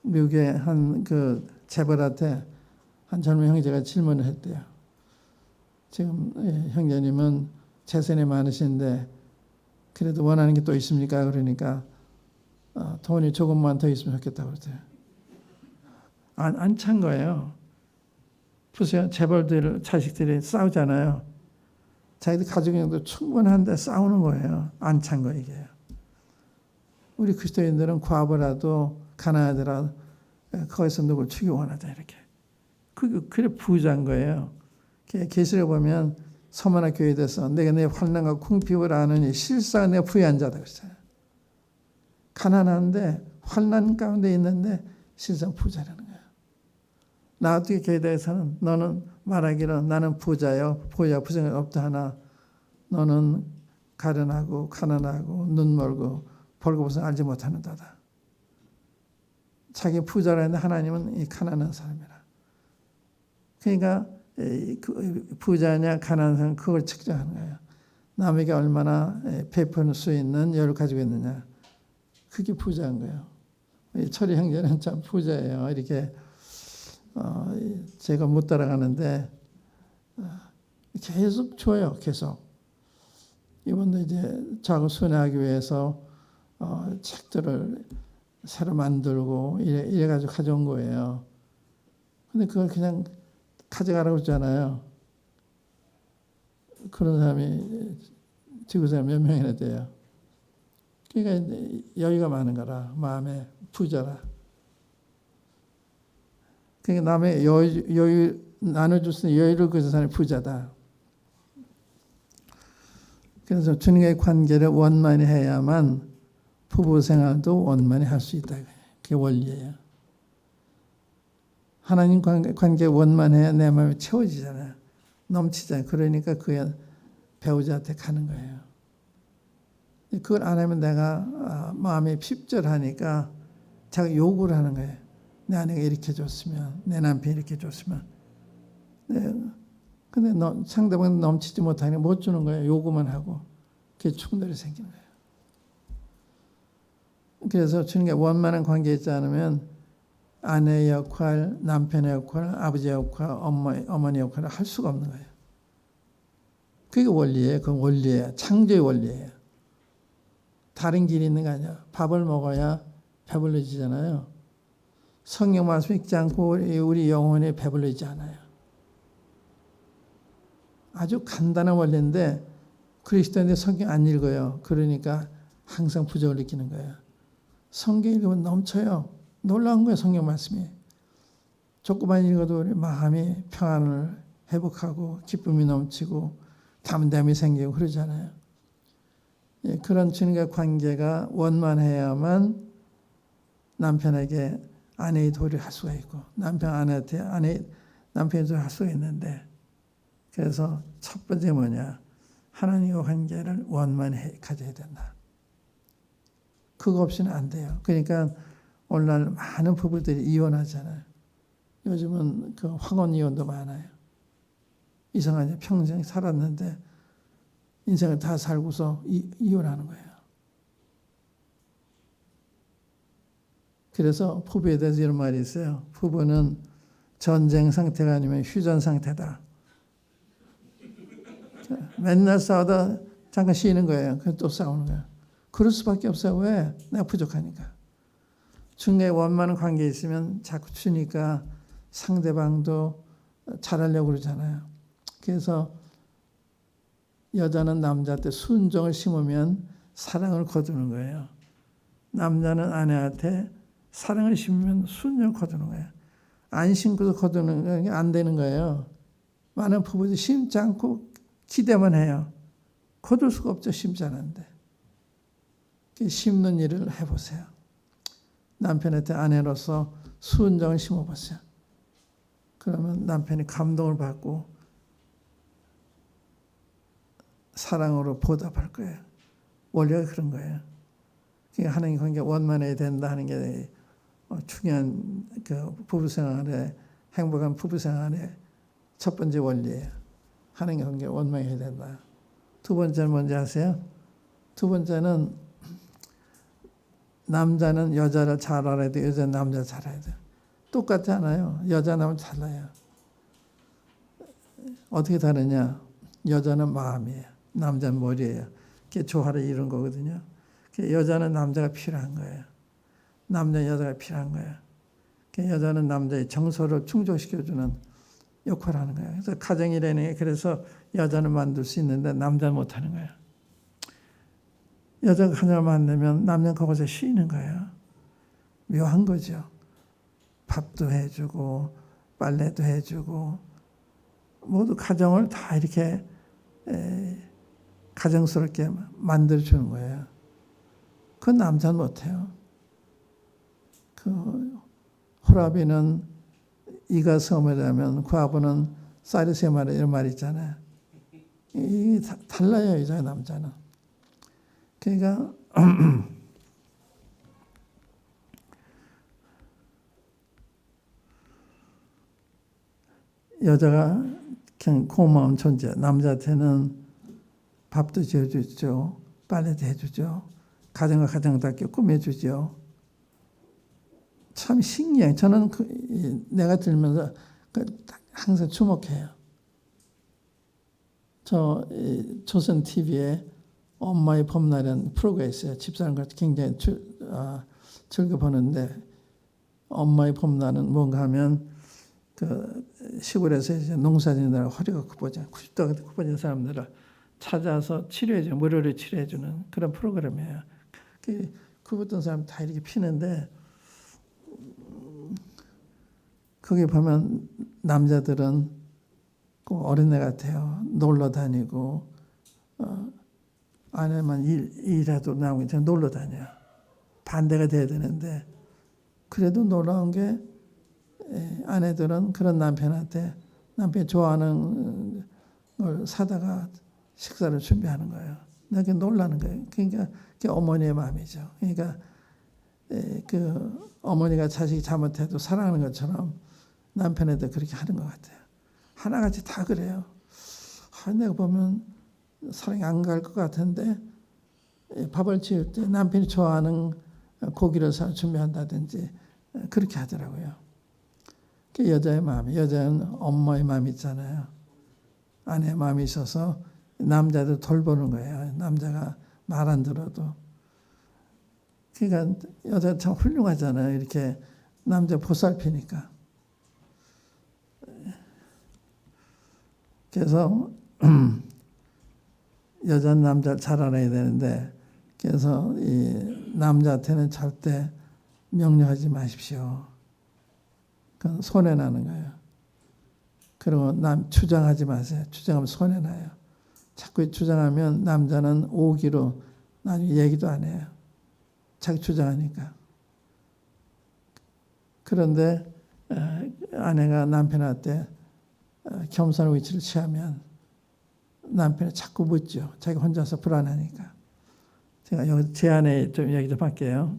미국의 한 그 재벌한테 한 젊은 형제가 질문을 했대요. 지금 형제님은 재산이 많으신데 그래도 원하는 게 또 있습니까? 그러니까 돈이 조금만 더 있으면 좋겠다고 그러대요. 안 찬 거예요. 보세요. 재벌들 자식들이 싸우잖아요. 자기들 가족형도 충분한데 싸우는 거예요. 안 찬 거 이게. 우리 그리스도인들은 과부라도 가난하더라도 거기서 누굴 주기 원하자 이렇게. 그래 부자인 거예요. 계시를 보면 서머나 교회에 대해서 내가 내 환난과 궁핍을 아느니 실상 내가 부유한 자다 그랬어요. 가난한데 환난 가운데 있는데 실상 부자라는 거예요. 나 어떻게 교회에 대해서는 너는 말하기를 나는 부자요. 부자가 없다 하나 너는 가련하고 가난하고 눈멀고 벌거벗은 알지 못하는다다. 자기 부자라 했는데 하나님은 이 가난한 사람이라. 그러니까 부자냐 가난한 사람 그걸 측정하는 거예요. 남에게 얼마나 베풀 수 있는 여유를 가지고 있느냐. 그게 부자인 거예요. 철이 형제는 참 부자예요. 이렇게 제가 못 따라가는데 계속 줘요. 계속. 이번도 이제 작은 순회하기 위해서 책들을 새로 만들고 이래가지고 가져온 거예요. 근데 그걸 그냥 가져가라고 했잖아요. 그런 사람이 지구상에 몇 명이나 돼요. 그러니까 여유가 많은 거라, 마음에 부자라. 그러니까 남의 여유 나눠줄 수 있는 여유를 가진 사람이 부자다. 그래서 주님과의 관계를 원만히 해야만 부부 생활도 원만히 할 수 있다. 그게 원리예요. 하나님 관계 원만해야 내 마음이 채워지잖아요. 넘치잖아요. 그러니까 그 배우자한테 가는 거예요. 그걸 안 하면 내가 마음이 핍절하니까 자기 요구를 하는 거예요. 내 아내가 이렇게 줬으면, 내 남편이 이렇게 줬으면. 근데 상대방은 넘치지 못하니까 못 주는 거예요. 요구만 하고. 그게 충돌이 생기는 거예요. 그래서 주님과 원만한 관계에 있지 않으면 아내의 역할, 남편의 역할, 아버지의 역할, 어머니 역할을 할 수가 없는 거예요. 그게 원리예요. 그 원리예요. 창조의 원리예요. 다른 길이 있는 거 아니야. 밥을 먹어야 배불러지잖아요. 성경 말씀 읽지 않고 우리 영혼이 배불러지지 않아요. 아주 간단한 원리인데 그리스도인데 성경 안 읽어요. 그러니까 항상 부족을 느끼는 거예요. 성경 읽으면 넘쳐요. 놀라운 거예요. 성경 말씀이. 조금만 읽어도 우리 마음이 평안을 회복하고 기쁨이 넘치고 담담이 생기고 그러잖아요. 예, 그런 주님과의 관계가 원만해야만 남편에게 아내의 도리를 할 수가 있고 아내한테 남편의 도리를 할 수가 있는데 그래서 첫 번째 뭐냐? 하나님과 관계를 원만히 가져야 된다. 그거 없이는 안 돼요. 그러니까 오늘날 많은 부부들이 이혼하잖아요. 요즘은 그 황혼 이혼도 많아요. 이상하게 평생 살았는데 인생을 다 살고서 이혼하는 거예요. 그래서 부부에 대해서 이런 말이 있어요. 부부는 전쟁 상태가 아니면 휴전 상태다. 맨날 싸우다 잠깐 쉬는 거예요. 그래서 또 싸우는 거예요. 그럴 수밖에 없어요. 왜? 내가 부족하니까. 중간에 원만한 관계에 있으면 자꾸 주니까 상대방도 잘하려고 그러잖아요. 그래서 여자는 남자한테 순종을 심으면 사랑을 거두는 거예요. 남자는 아내한테 사랑을 심으면 순종을 거두는 거예요. 안 심고서 거두는 게 안 되는 거예요. 많은 부부들이 심지 않고 기대만 해요. 거둘 수가 없죠. 심지 않은데. 심는 일을 해보세요. 남편한테 아내로서 순종을 심어보세요. 그러면 남편이 감동을 받고 사랑으로 보답할 거예요. 원리가 그런 거예요. 그러니까 하나님 관계가 원만해야 된다 하는 게 중요한 그 부부생활에 행복한 부부생활의 첫 번째 원리예요. 하나님 관계가 원만해야 된다. 두 번째는 뭔지 아세요? 두 번째는 남자는 여자를 잘 알아야 돼. 여자는 남자를 잘 알아야 돼. 똑같지 않아요. 여자 남자 달라요. 어떻게 다르냐? 여자는 마음이에요. 남자는 머리예요. 그게 조화를 이룬 거거든요. 여자는 남자가 필요한 거예요. 남자는 여자가 필요한 거예요. 여자는 남자의 정서를 충족시켜주는 역할을 하는 거예요. 그래서 가정이라는 게 그래서 여자는 만들 수 있는데 남자는 못하는 거예요. 여자가 가정을 만들면 남자는 거기서 쉬는 거예요. 묘한 거죠. 밥도 해주고 빨래도 해주고 모두 가정을 다 이렇게 가정스럽게 만들어주는 거예요. 그건 남자는 못해요. 그 호라비는 이가 섬이라면 과부는 쌀이 세 마리 이런 말이 있잖아요. 이게 달라요. 여자와 남자는. 그러니까 여자가 그냥 고마운 존재. 남자한테는 밥도 지어주죠. 빨래도 해주죠. 가정과 가정답게 꾸며주죠. 참 신기해요. 저는 내가 들으면서 항상 주목해요. 저 조선 TV에 엄마의 봄날이라는 프로가 있어요. 집사람과 굉장히 즐겨 보는데 엄마의 봄날은 뭔가 하면 그 시골에서 이제 농사짓느라 허리가 굽어져 90도가 굽어진 사람들을 찾아서 치료해주는 무료로 치료해주는 그런 프로그램이에요. 굽었던 사람 다 이렇게 피는데 거기 보면 남자들은 꼭 어린애 같아요. 놀러 다니고 아내만 일이라도 나오면 놀러 다녀요. 반대가 돼야 되는데 그래도 놀라운 게 아내들은 그런 남편한테 남편이 좋아하는 걸 사다가 식사를 준비하는 거예요. 그게 놀라는 거예요. 그러니까 그게 어머니의 마음이죠. 그러니까 그 어머니가 자식이 잘못해도 사랑하는 것처럼 남편에도 그렇게 하는 것 같아요. 하나같이 다 그래요. 내가 보면 사랑이 안 갈 것 같은데 밥을 지을 때 남편이 좋아하는 고기를 준비한다든지 그렇게 하더라고요. 그 여자의 마음이, 여자는 엄마의 마음이 있잖아요. 아내의 마음이 있어서 남자들 돌보는 거예요. 남자가 말 안 들어도. 그러니까 여자 참 훌륭하잖아요. 이렇게 남자 보살피니까. 그래서 여자는 남자를 잘 알아야 되는데, 그래서 이 남자한테는 절대 명령하지 마십시오. 그건 손해나는 거예요. 그리고 주장하지 마세요. 주장하면 손해나요. 자꾸 주장하면 남자는 오기로 나중에 얘기도 안 해요. 자기 주장하니까. 그런데 아내가 남편한테 겸손한 위치를 취하면 남편이 자꾸 묻죠. 자기 혼자서 불안하니까. 제가 여기 제 안에 좀 얘기 좀 할게요.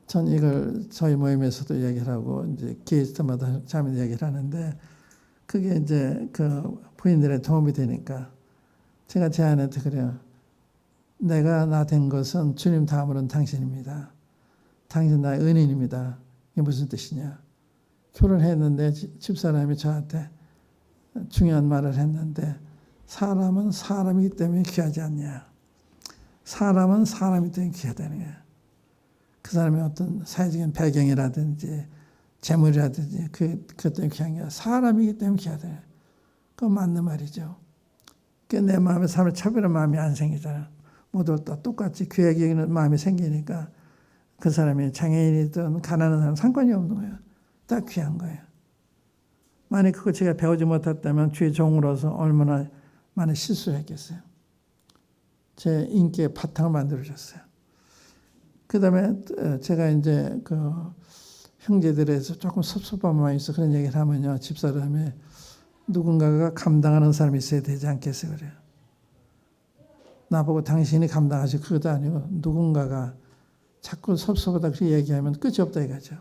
전 이걸 저희 모임에서도 얘기를 하고 이제 기회 때마다 자매 얘기를 하는데, 그게 이제 그 부인들의 도움이 되니까 제가 제 아내한테 그래요. 내가 나 된 것은 주님 다음으로는 당신입니다. 당신 나의 은인입니다. 이게 무슨 뜻이냐? 결혼했는데 집사람이 저한테 중요한 말을 했는데, 사람은 사람이기 때문에 귀하지 않냐. 사람은 사람이기 때문에 귀하다는 거야. 그 사람의 어떤 사회적인 배경이라든지 재물이라든지 그것 때문에 귀한 게 아니라 사람이기 때문에 귀하다. 그건 맞는 말이죠. 내 마음에 사람을 차별한 마음이 안 생기잖아. 모두 다 똑같이 귀하게 여기는 마음이 생기니까 그 사람이 장애인이든 가난한 사람 상관이 없는 거예요. 다 귀한 거예요. 만약 그거 제가 배우지 못했다면 주의 종으로서 얼마나 많은 실수를 했겠어요. 제 인기의 바탕을 만들어줬어요. 그 다음에 제가 이제 그 형제들에서 조금 섭섭한 마음이 있어 그런 얘기를 하면요. 집사람이 누군가가 감당하는 사람이 있어야 되지 않겠어요? 그래요. 나보고 당신이 감당하시 그것도 아니고 누군가가 자꾸 섭섭하다 그렇게 얘기하면 끝이 없다 이거죠.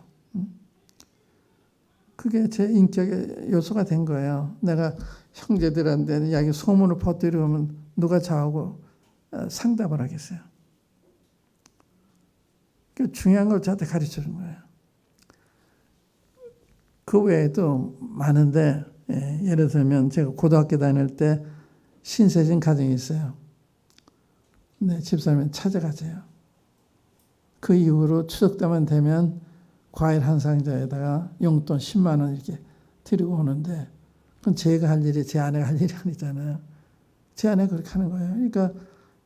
그게 제 인격의 요소가 된 거예요. 내가 형제들한테 이야기 소문을 퍼뜨리면 누가 저하고 상담을 하겠어요. 중요한 걸 저한테 가르쳐 주는 거예요. 그 외에도 많은데, 예를 들면 제가 고등학교 다닐 때 신세진 가정이 있어요. 네, 집사람이 찾아가세요. 그 이후로 추석 때만 되면 과일 한 상자에다가 용돈 10만 원 이렇게 드리고 오는데, 그건 제가 할 일이 제 아내가 할 일이 아니잖아요. 제 아내가 그렇게 하는 거예요. 그러니까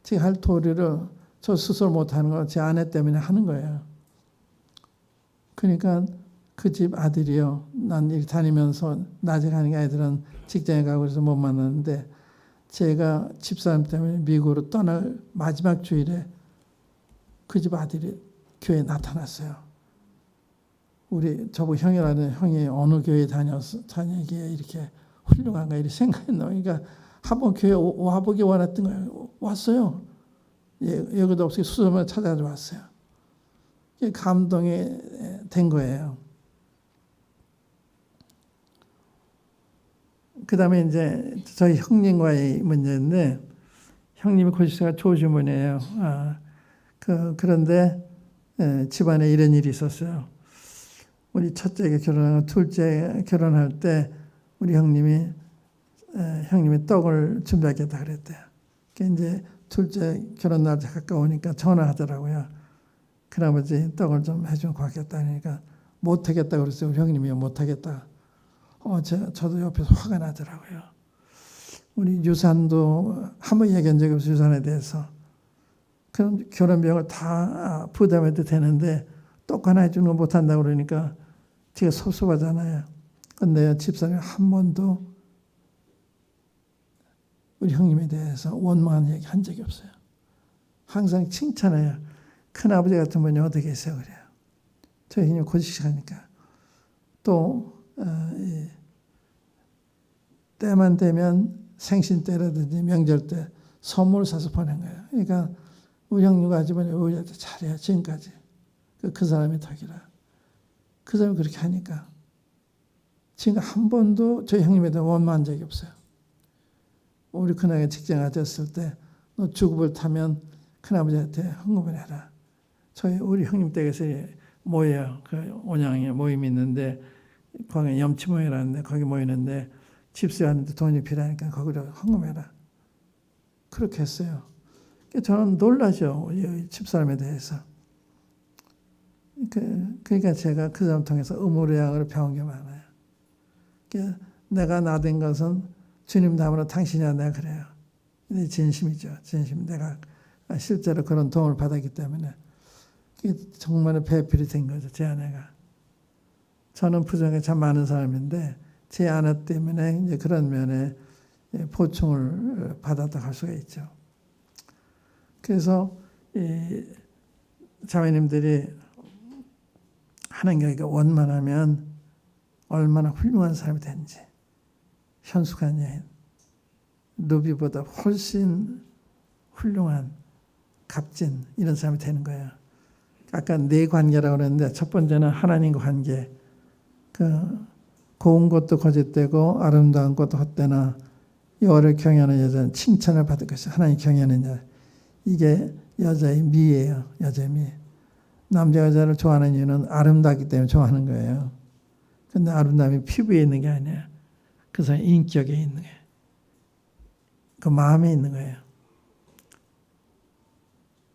제가 할 도리를 저 스스로 못하는 거 제 아내 때문에 하는 거예요. 그러니까 그 집 아들이요. 난 이렇게 다니면서 낮에 가는 게 아이들은 직장에 가고 그래서 못 만났는데, 제가 집사람 때문에 미국으로 떠날 마지막 주일에 그 집 아들이 교회에 나타났어요. 우리 저보고 형이라는 형이 어느 교회에 다니기에 이렇게 훌륭한가 이렇게 생각했나. 그러니까 한번 교회 와보기 원했던 거예요. 왔어요. 여기도 없이 수소만 찾아가지고 왔어요. 감동이 된 거예요. 그 다음에 이제 저희 형님과의 문제인데, 형님이 고지서가 좋으신 분이에요. 그런데 집안에 이런 일이 있었어요. 우리 첫째가 결혼하고 둘째 결혼할 때 우리 형님이 떡을 준비하겠다 그랬대요. 이제 둘째 결혼 날짜 가까우니까 전화하더라고요. 큰아버지 떡을 좀 해주면 고맙겠다 하니까 못하겠다 그랬어요. 우리 형님이 못하겠다. 저도 옆에서 화가 나더라고요. 우리 유산도 한번 얘기한 적이 없어요. 유산에 대해서. 그럼 결혼 비용을 다 부담해도 되는데 떡 하나 해주는 거 못한다고 그러니까 제가 섭섭하잖아요. 근데 집사람이 한 번도 우리 형님에 대해서 원망한 얘기 한 적이 없어요. 항상 칭찬해요. 큰아버지 같은 분이 어디 계세요? 그래요. 저희 형님 고지식하니까. 또 때만 되면 생신 때라든지 명절 때 선물 사서 보낸 거예요. 그러니까 우리 형님과 아주머니 우리한테 잘해요. 지금까지. 그 사람이 덕이라. 그 사람이 그렇게 하니까 지금 한 번도 저희 형님에 대해 원망한 적이 없어요. 우리 큰아이가 직장 가졌을 때 너 주급을 타면 큰아버지한테 헌금을 해라. 저희 우리 형님 댁에서 모여요. 그 온양에 모임이 있는데 거기 염치 모임이라는데 거기 모이는데 집세하는데 돈이 필요하니까 거기로 헌금해라. 그렇게 했어요. 저는 놀라죠. 이 집사람에 대해서. 그러니까 제가 그 사람 통해서 의무의학을 배운 게 많아요. 내가 나된 것은 주님 다음으로 당신이야 내가 그래요. 진심이죠. 진심. 내가 실제로 그런 도움을 받았기 때문에 정말 배필이 된 거죠. 제 아내가. 저는 부정이 참 많은 사람인데 제 아내 때문에 이제 그런 면에 보충을 받았다 할 수가 있죠. 그래서 이 자매님들이 하나님께 원만하면 얼마나 훌륭한 사람이 되는지, 현숙한 여인, 루비보다 훨씬 훌륭한 값진 이런 사람이 되는 거예요. 아까 네 관계라고 그랬는데 첫 번째는 하나님과 관계. 고운 것도 거짓되고 아름다운 것도 헛되나 여호와를 경외하는 여자는 칭찬을 받을 것이다. 하나님 경외하는 여자. 이게 여자의 미예요. 여자의 미. 남자 여자를 좋아하는 이유는 아름답기 때문에 좋아하는 거예요. 근데 아름다움이 피부에 있는 게 아니에요. 그 사람 인격에 있는 거예요. 그 마음에 있는 거예요.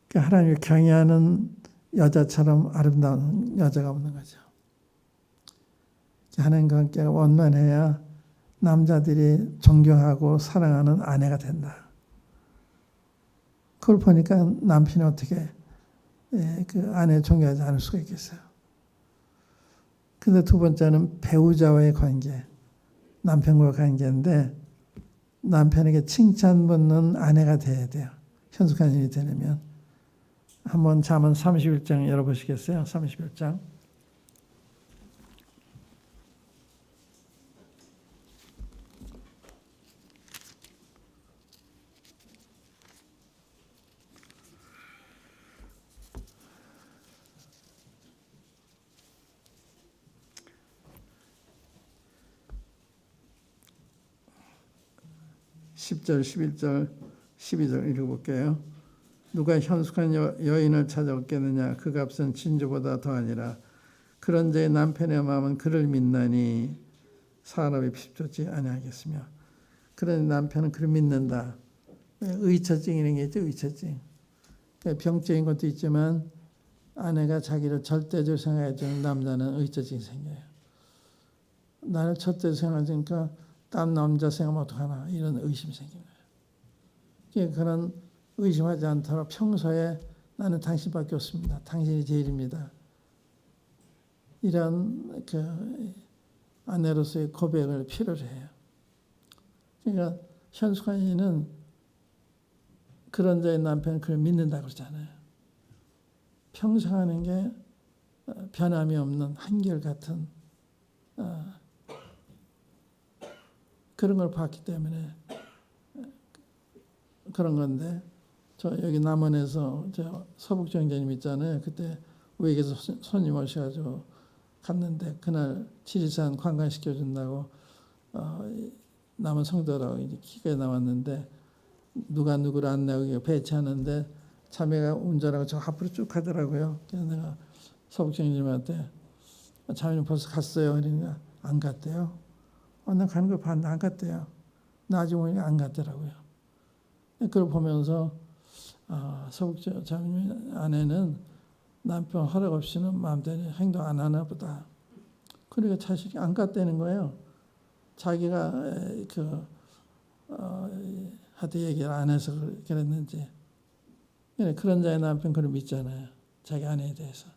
그러니까 하나님을 경외하는 여자처럼 아름다운 여자가 없는 거죠. 하나님과 함께 원만해야 남자들이 존경하고 사랑하는 아내가 된다. 그걸 보니까 남편이 어떻게 그 아내 존경하지 않을 수가 있겠어요. 근데 두 번째는 배우자와의 관계, 남편과 관계인데 남편에게 칭찬받는 아내가 돼야 돼요. 현숙한 일이 되려면. 한번 잠언 31장 열어보시겠어요? 31장. (10절) (11절) (12절) 읽어볼게요. 누가 현숙한 여인을 찾아오겠느냐? 그 값은 진주보다 더하니라. 그런 자의 남편의 마음은 그를 믿나니 사람이 핍조지 아니하겠으며. 그런 남편은 그를 믿는다. 의처증이라는 게 있죠. 의처증. 병적인 것도 있지만 아내가 자기를 절대적으로 생각해주는 남자는 의처증이 생겨요. 나를 절대적으로 생각하니까 딴 남자 생각하면 어떡하나 이런 의심이 생긴 거예요. 그런 의심하지 않도록 평소에 나는 당신밖에 없습니다. 당신이 제일입니다. 이런 그 아내로서의 고백을 필요로 해요. 그러니까 현숙한 이는 그런 자의 남편은 그를 믿는다고 그러잖아요. 평생 하는 게 변함이 없는 한결같은 그런 걸 봤기 때문에 그런 건데, 저 여기 남원에서 저 서북정자님 있잖아요. 그때 외국에서 손님 오셔가지고 갔는데 그날 지리산 관광시켜준다고 남원 성도라고 이제 기가에 나왔는데 누가 누구를 안내하고 배치하는데 자매가 운전하고 저 앞으로 쭉 가더라고요. 그래서 내가 서북정자님한테 자매님 벌써 갔어요. 그러니까 안 갔대요. 나 가는 걸 봤는데 안 갔대요. 나중에 보니까 안 갔더라고요. 그걸 보면서 서북 자매님 아내는 남편 허락 없이는 마음대로 행동 안 하나 보다. 그러니까 자식이 안 갔다는 거예요. 자기가 하여튼 얘기를 안 해서 그랬는지. 그런 자의 남편 그걸 믿잖아요. 자기 아내에 대해서.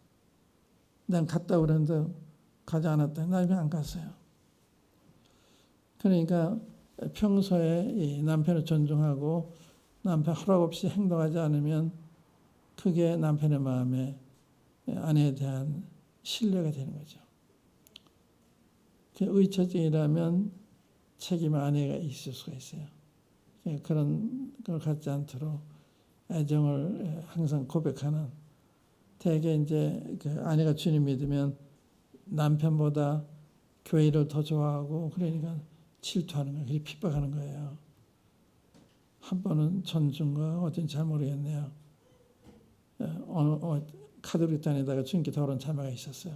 난 갔다 그랬는데 가지 않았더니 남편이 안 갔어요. 그러니까 평소에 이 남편을 존중하고 남편 허락 없이 행동하지 않으면 그게 남편의 마음에 아내에 대한 신뢰가 되는 거죠. 의처증이라면 책임 아내가 있을 수가 있어요. 그런 걸 갖지 않도록 애정을 항상 고백하는, 대개 이제 그 아내가 주님 믿으면 남편보다 교회를 더 좋아하고 그러니까 질투하는 거예요. 그렇게 핍박하는 거예요. 한 번은 존중과 어딘지 잘 모르겠네요. 카톨릭 다니다가 주님께 돌아온 자매가 있었어요.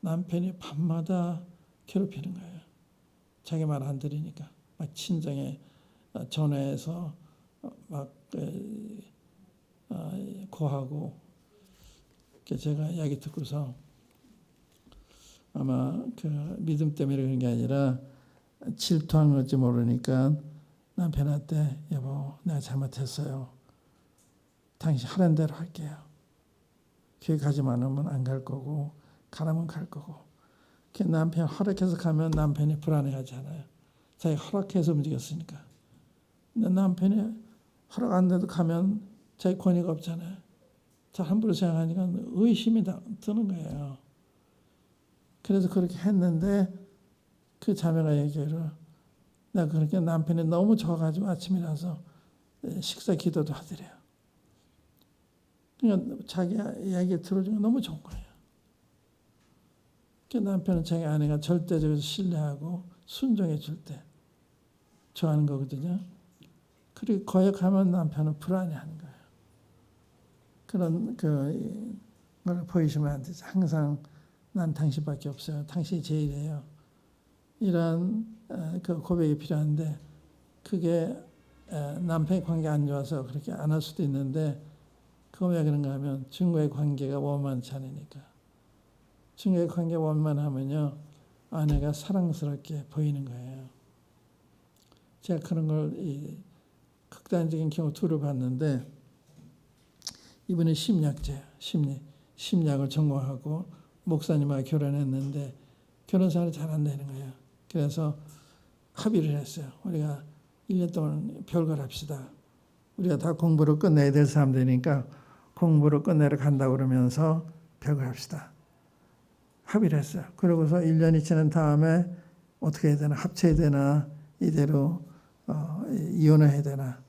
남편이 밤마다 괴롭히는 거예요. 자기 말 안 들으니까 막 친정에 전화해서 막 고하고. 제가 이야기 듣고서 아마 그 믿음 때문에 그런 게 아니라 질투한 건지 모르니까 남편한테 여보 내가 잘못했어요. 당신 하는 대로 할게요. 교회 가지 않으면 안 갈 거고 가라면 갈 거고. 남편 허락해서 가면 남편이 불안해하잖아요. 자기 허락해서 움직였으니까. 근데 남편이 허락 안 돼도 가면 자기 권위가 없잖아요. 잘 함부로 생각하니까 의심이 드는 거예요. 그래서 그렇게 했는데 그 자매가 얘기를 내가 그렇게 남편이 너무 좋아가지고 아침이라서 식사 기도도 하더래요. 그러니까 자기 이야기 들어주면 너무 좋은 거예요. 그 남편은 자기 아내가 절대적으로 신뢰하고 순종해 줄 때 좋아하는 거거든요. 그리고 거역하면 남편은 불안해하는 거예요. 그런 걸 보이시면 안 되죠. 항상 난 당신밖에 없어요. 당신이 제일이에요. 이런 그 고백이 필요한데 그게 남편의 관계 안 좋아서 그렇게 안 할 수도 있는데 그거 왜 그런가 하면 중과의 관계가 원만치 않으니까. 중과의 관계가 원만하면요 아내가 사랑스럽게 보이는 거예요. 제가 그런 걸 극단적인 경우 둘을 봤는데 이분이 심리학자예요. 심리학을 전공하고 목사님하고 결혼했는데 결혼 생활이 잘 안 되는 거예요. 그래서 합의를 했어요. 우리가 1년 동안 별걸 합시다. 우리가 다 공부를 끝내야 될 사람들이니까 공부를 끝내러 간다고 그러면서 별걸 합시다. 합의를 했어요. 그러고서 1년이 지난 다음에 어떻게 해야 되나 합쳐야 되나 이대로 이혼을 해야 되나.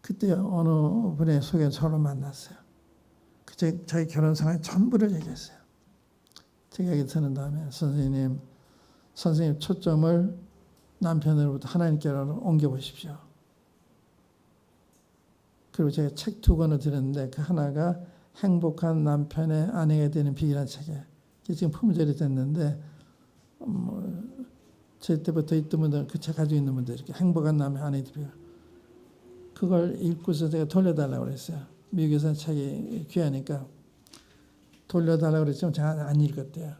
그때 어느 분의 소개로 저를 만났어요. 자기 결혼 생활 전부를 얘기했어요. 제가 얘기 듣는 다음에 선생님 초점을 남편으로부터 하나님께로 옮겨보십시오. 그리고 제가 책 2권을 드렸는데 그 하나가 행복한 남편의 아내가 되는 비결이라는 책이에요. 지금 품절이 됐는데 제 때부터 있던 분들 그 책 가지고 있는 분들 이렇게 행복한 남의 아내의 비결 그걸 읽고서 제가 돌려달라고 그랬어요. 미국에서 책이 귀하니까 돌려달라고 그랬지만 제가 안 읽었대요.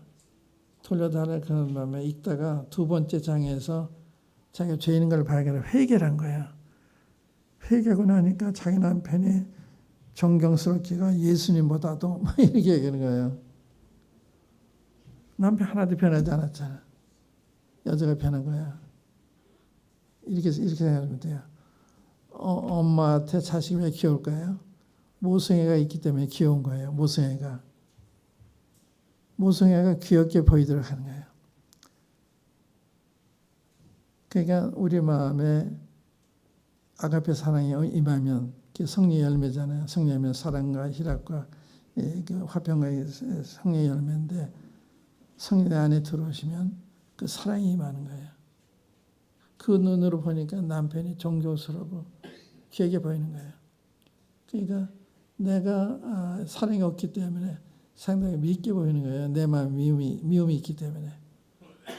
돌려달라고 그런 다음에 읽다가 2번째 장에서 자기가 죄인인 걸 발견해 회개를 한 거예요. 회개하고 나니까 자기 남편이 존경스럽기가 예수님보다도 막 이렇게 얘기하는 거예요. 남편 하나도 변하지 않았잖아. 여자가 변한 거야. 이렇게 생각하면 돼요. 엄마한테 자식이 왜 귀여울까요? 모성애가 있기 때문에 귀여운 거예요. 모성애가 귀엽게 보이도록 하는 거예요. 그러니까 우리 마음에 아가페 사랑이 임하면 성령의 열매잖아요. 성령의 열매 사랑과 희락과 그 화평과 성령의 열매인데 성령 안에 들어오시면 그 사랑이 임하는 거예요. 그 눈으로 보니까 남편이 존경스러워 귀하게 보이는 거예요. 그러니까 내가 사랑이 없기 때문에 상당히 밉게 보이는 거예요. 내 마음에 미움이 있기 때문에.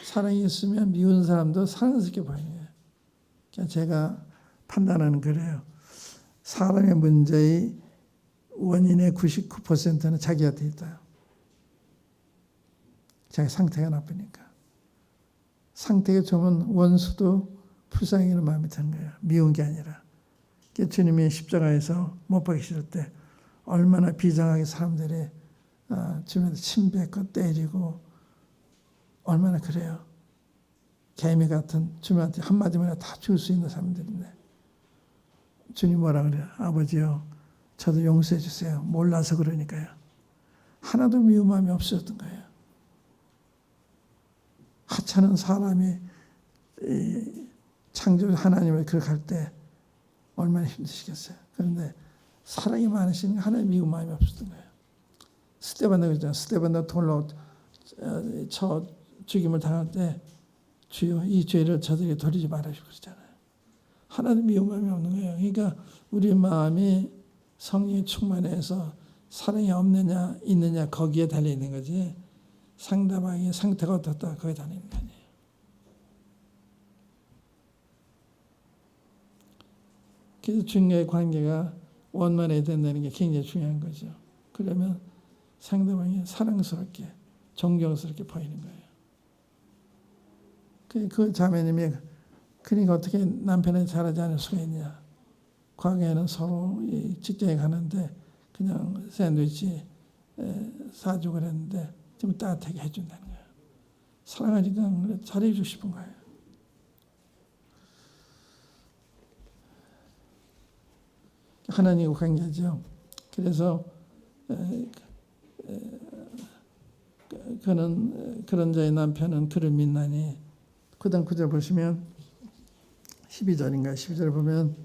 사랑이 있으면 미운 사람도 사랑스럽게 보이는 거예요. 그러니까 제가 판단하는 그래요. 사람의 문제의 원인의 99%는 자기한테 있다. 자기 상태가 나쁘니까. 상태가 좋으면 원수도 불쌍히 마음이 드는 거예요. 미운 게 아니라. 주님이 십자가에서 못 박히실 때 얼마나 비장하게 사람들이 주님한테 침뱉고 때리고 얼마나 그래요. 개미 같은 주님한테 한마디만 다 줄 수 있는 사람들인데 주님 뭐라 그래요? 아버지요 저도 용서해 주세요. 몰라서 그러니까요. 하나도 미운 마음이 없었던 거예요. 하찮은 사람이 창조 하나님을 그렇게 할 때 얼마나 힘드시겠어요. 그런데 사랑이 많으신 하나님 미운 마음이 없었던 거예요. 스데반도 그랬잖아요. 스데반도 돌로 쳐 죽임을 당할 때 주여 이 죄를 저들에게 돌리지 말아주고 그러잖아요. 하나도 미운 마음이 없는 거예요. 그러니까 우리 마음이 성령이 충만해서 사랑이 없느냐 있느냐 거기에 달려 있는 거지 상대방의 상태가 어떻다 거기에 달려 있는 거 아니에요. 그래서 중요한 관계가 원만해야 된다는 게 굉장히 중요한 거죠. 그러면 상대방이 사랑스럽게 존경스럽게 보이는 거예요. 그 자매님이 그러니까 어떻게 남편을 잘하지 않을 수가 있냐. 과거에는 서로 직장에 가는데 그냥 샌드위치 사주고 그랬는데 좀 따뜻하게 해준다는 거예요. 사랑하니까 잘해주고 싶은 거예요. 하나님과 관계죠. 그래서 그런 자의 남편은 그를 믿나니 그 다음 구절 보시면 12절인가 12절 보면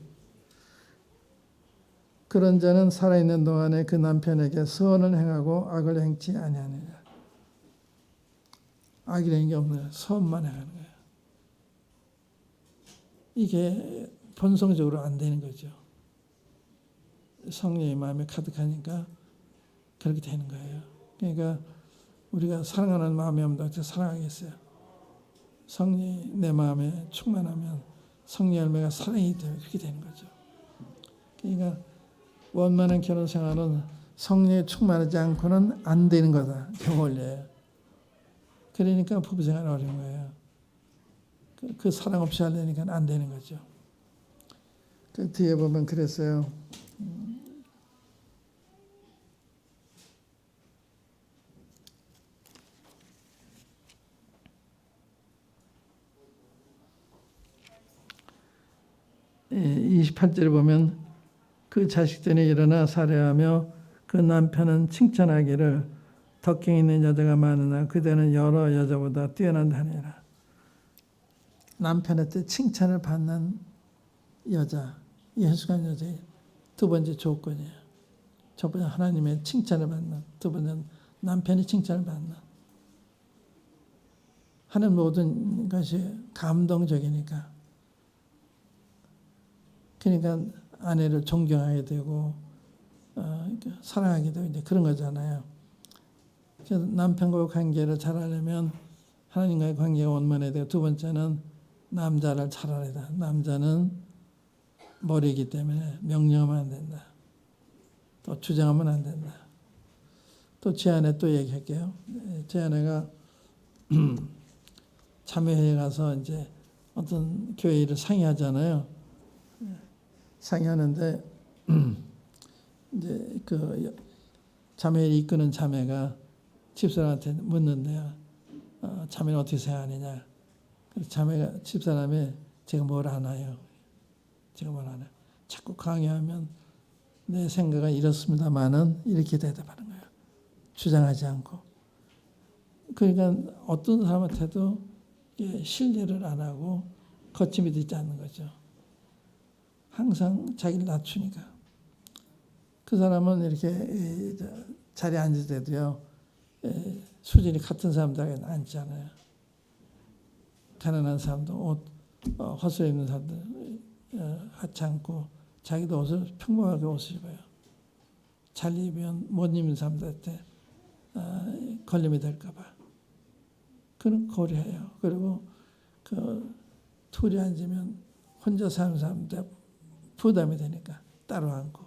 그런 자는 살아있는 동안에 그 남편에게 선을 행하고 악을 행치 아니하느냐. 악이라는 게 없는 거예요. 선만 행하는 거예요. 이게 본성적으로 안 되는 거죠. 성령의 마음이 가득하니까 그렇게 되는 거예요. 그러니까 우리가 사랑하는 마음이 없는데 어떻게 사랑하겠어요? 성령이 내 마음에 충만하면 성령 열매가 사랑이기 때문에 그렇게 되는 거죠. 그러니까 원만한 결혼 생활은 성령에 충만하지 않고는 안 되는 거다. 그 원리예요. 그러니까 부부 생활이 어려운 거예요. 그 사랑 없이 하려니까 안 되는 거죠. 그 뒤에 보면 그랬어요. 예, 28절에 보면 그 자식들이 일어나 살해하며 그 남편은 칭찬하기를 덕경 있는 여자가 많으나 그대는 여러 여자보다 뛰어난다 하니라. 남편한테 칭찬을 받는 여자, 예수가 여자의 두 번째 조건이에요. 첫 번째 하나님의 칭찬을 받는, 두 번째는 남편이 칭찬을 받는. 하는 모든 것이 감동적이니까. 그러니까 아내를 존경하게 되고 사랑하게 되고 이제 그런 거잖아요. 그래서 남편과의 관계를 잘하려면 하나님과의 관계가 원만해야 되고 두 번째는 남자를 잘 알아야 된다. 남자는 머리이기 때문에 명령하면 안 된다. 또 주장하면 안 된다. 또 제 아내 또 얘기할게요. 제 아내가 자매회에 가서 이제 어떤 교회 일을 상의하잖아요. 상의하는데 이제 그 자매를 이끄는 자매가 집사람한테 묻는데요. 자매는 어떻게 생각하느냐. 그래서 자매가 집사람이 제가 뭘 아나요. 제가 뭘 아나요. 자꾸 강요하면 내 생각은 이렇습니다만은 이렇게 대답하는 거예요. 주장하지 않고. 그러니까 어떤 사람한테도 신뢰를 안 하고 거침이 되지 않는 거죠. 항상 자기를 낮추니까. 그 사람은 이렇게 자리에 앉을 때도요. 수준이 같은 사람들에게 앉잖아요. 가난한 사람도 옷 헛소리 입는 사람들 하지 않고 자기도 옷을 평범하게 옷을 입어요. 잘 입으면 못 입는 사람들한테 걸림이 될까 봐. 그런 고려해요. 그리고 그 둘이 앉으면 혼자 사는 사람들 부담이 되니까 따로 앉고.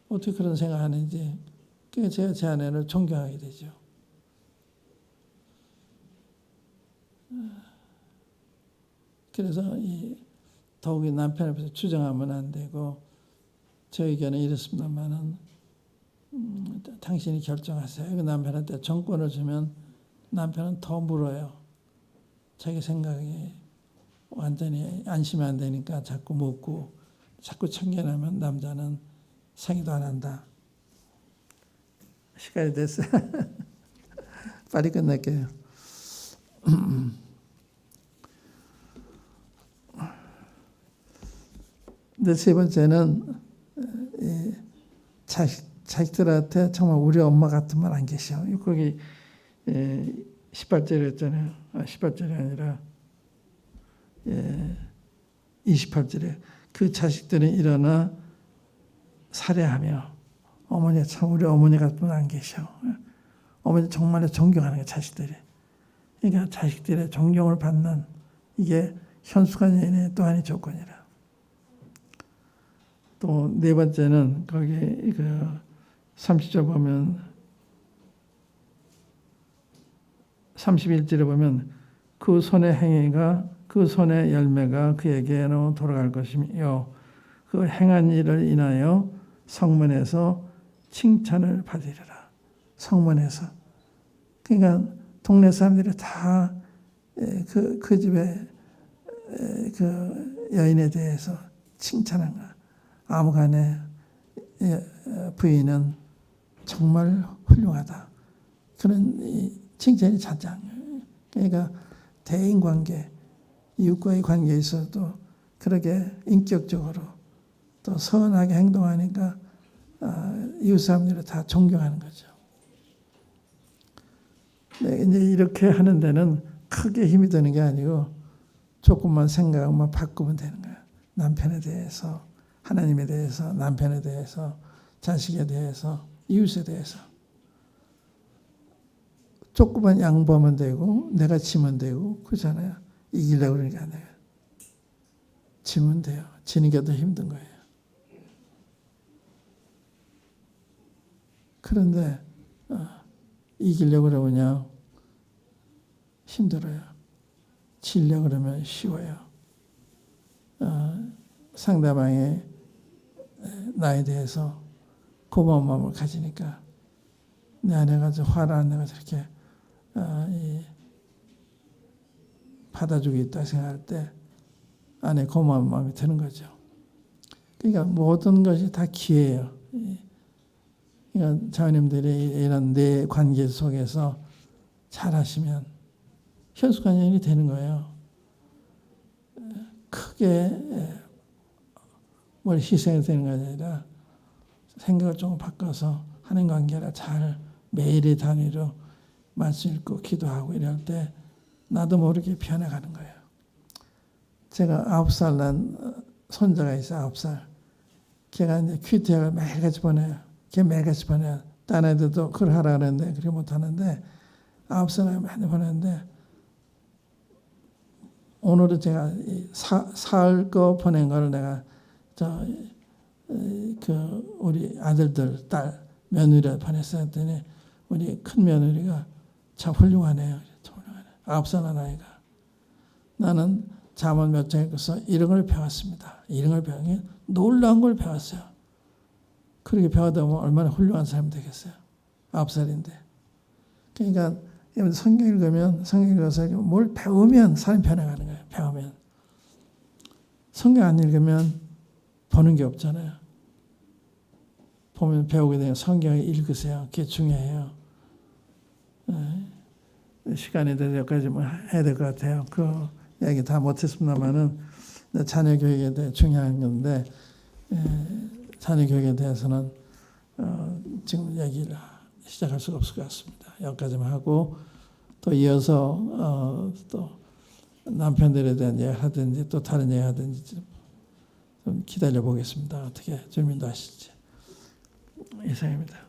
어떻게 그런 생각하는지 그러니까 제가 제 아내를 존경하게 되죠. 그래서 더욱이 남편 앞에서 주장하면 안 되고 제 의견은 이렇습니다만은 당신이 결정하세요. 그 남편한테 정권을 주면 남편은 더 물어요. 자기 생각이 완전히 안심이 안 되니까 자꾸 묻고 자꾸 참견하면 남자는 상의도 안 한다. 시간이 됐어요. 빨리 끝낼게요. 근데 세 번째는 자식들한테 정말 우리 엄마 같은 분 안 계셔. 거기 18절에 했잖아요. 18절이 아니라 28절에 그 자식들이 일어나 살해하며 어머니가 참 우리 어머니 같은 분 안 계셔. 어머니 정말로 존경하는 거야 자식들이. 그러니까 자식들의 존경을 받는 이게 현숙한 여인의 또 하나의 조건이라. 또 네 번째는 거기 그 30절 보면 31절에 보면 그 손의 행위가 그 손의 열매가 그에게로 돌아갈 것이며 그 행한 일을 인하여 성문에서 칭찬을 받으리라. 성문에서. 그러니까 동네 사람들이 다 그 집에 그 여인에 대해서 칭찬한 거야. 아무간에 부인은 정말 훌륭하다. 그런 칭찬이 자장. 그러니까 대인관계, 이웃과의 관계에 있어도 그렇게 인격적으로 또 선하게 행동하니까 이웃 사람들이 다 존경하는 거죠. 네, 이제 이렇게 하는 데는 크게 힘이 드는 게 아니고 조금만 생각만 바꾸면 되는 거예요. 남편에 대해서, 하나님에 대해서, 남편에 대해서, 자식에 대해서, 이웃에 대해서. 조금만 양보하면 되고 내가 지면 되고 그렇잖아요. 이기려고 그러니까 내가 지면 돼요. 지는 게 더 힘든 거예요. 그런데 이기려고 그러면요 힘들어요. 지려고 그러면 쉬워요. 상대방의 나에 대해서 고마운 마음을 가지니까 내 아내가 화를 안 내가 저렇게 받아주고 있다 생각할 때 아내 고마운 마음이 드는 거죠. 그러니까 모든 것이 다 기회예요. 그러니까 자녀님들이 이런 내 관계 속에서 잘하시면 현숙한 여인이 되는 거예요. 크게 뭘 희생해야 되는 게 아니라 생각을 조금 바꿔서 하는 관계라 잘 매일의 단위로 말씀 읽고 기도하고 이럴 때 나도 모르게 변해가는 거예요. 제가 9살 난 손자가 있어요. 9살. 걔가 이제 큐티학을 매일같이 보내요. 걔 매일같이 보내요. 딴 애들도 그걸 하라 그러는데 그렇게 못하는데 9살에 많이 보내는데 오늘은 제가 살 거 보낸 거를 내가 우리 아들들, 딸, 며느리를 보냈어야 했더니 우리 큰 며느리가 참 훌륭하네요. 9살 아이가. 나는 잠언 몇 장 읽어서 이런 걸 배웠습니다. 이런 걸 배우면 놀라운 걸 배웠어요. 그렇게 배우다 보면 얼마나 훌륭한 사람이 되겠어요. 9살인데. 그러니까 성경 읽으면 성경 읽어서 뭘 배우면 사람이 변해가는 거예요. 배우면. 성경 안 읽으면 보는 게 없잖아요. 보면 배우게 되면 성경을 읽으세요. 그게 중요해요. 시간이 돼서 여기까지 해야 될 것 같아요. 그 얘기 다 못했습니다만은 자녀 교육에 대해 중요한 건데 자녀 교육에 대해서는 지금 얘기를 시작할 수가 없을 것 같습니다. 여기까지만 하고 또 이어서 또 남편들에 대한 얘기 하든지 또 다른 얘기 하든지 좀 기다려 보겠습니다. 어떻게 주님도 하실지. 이상입니다.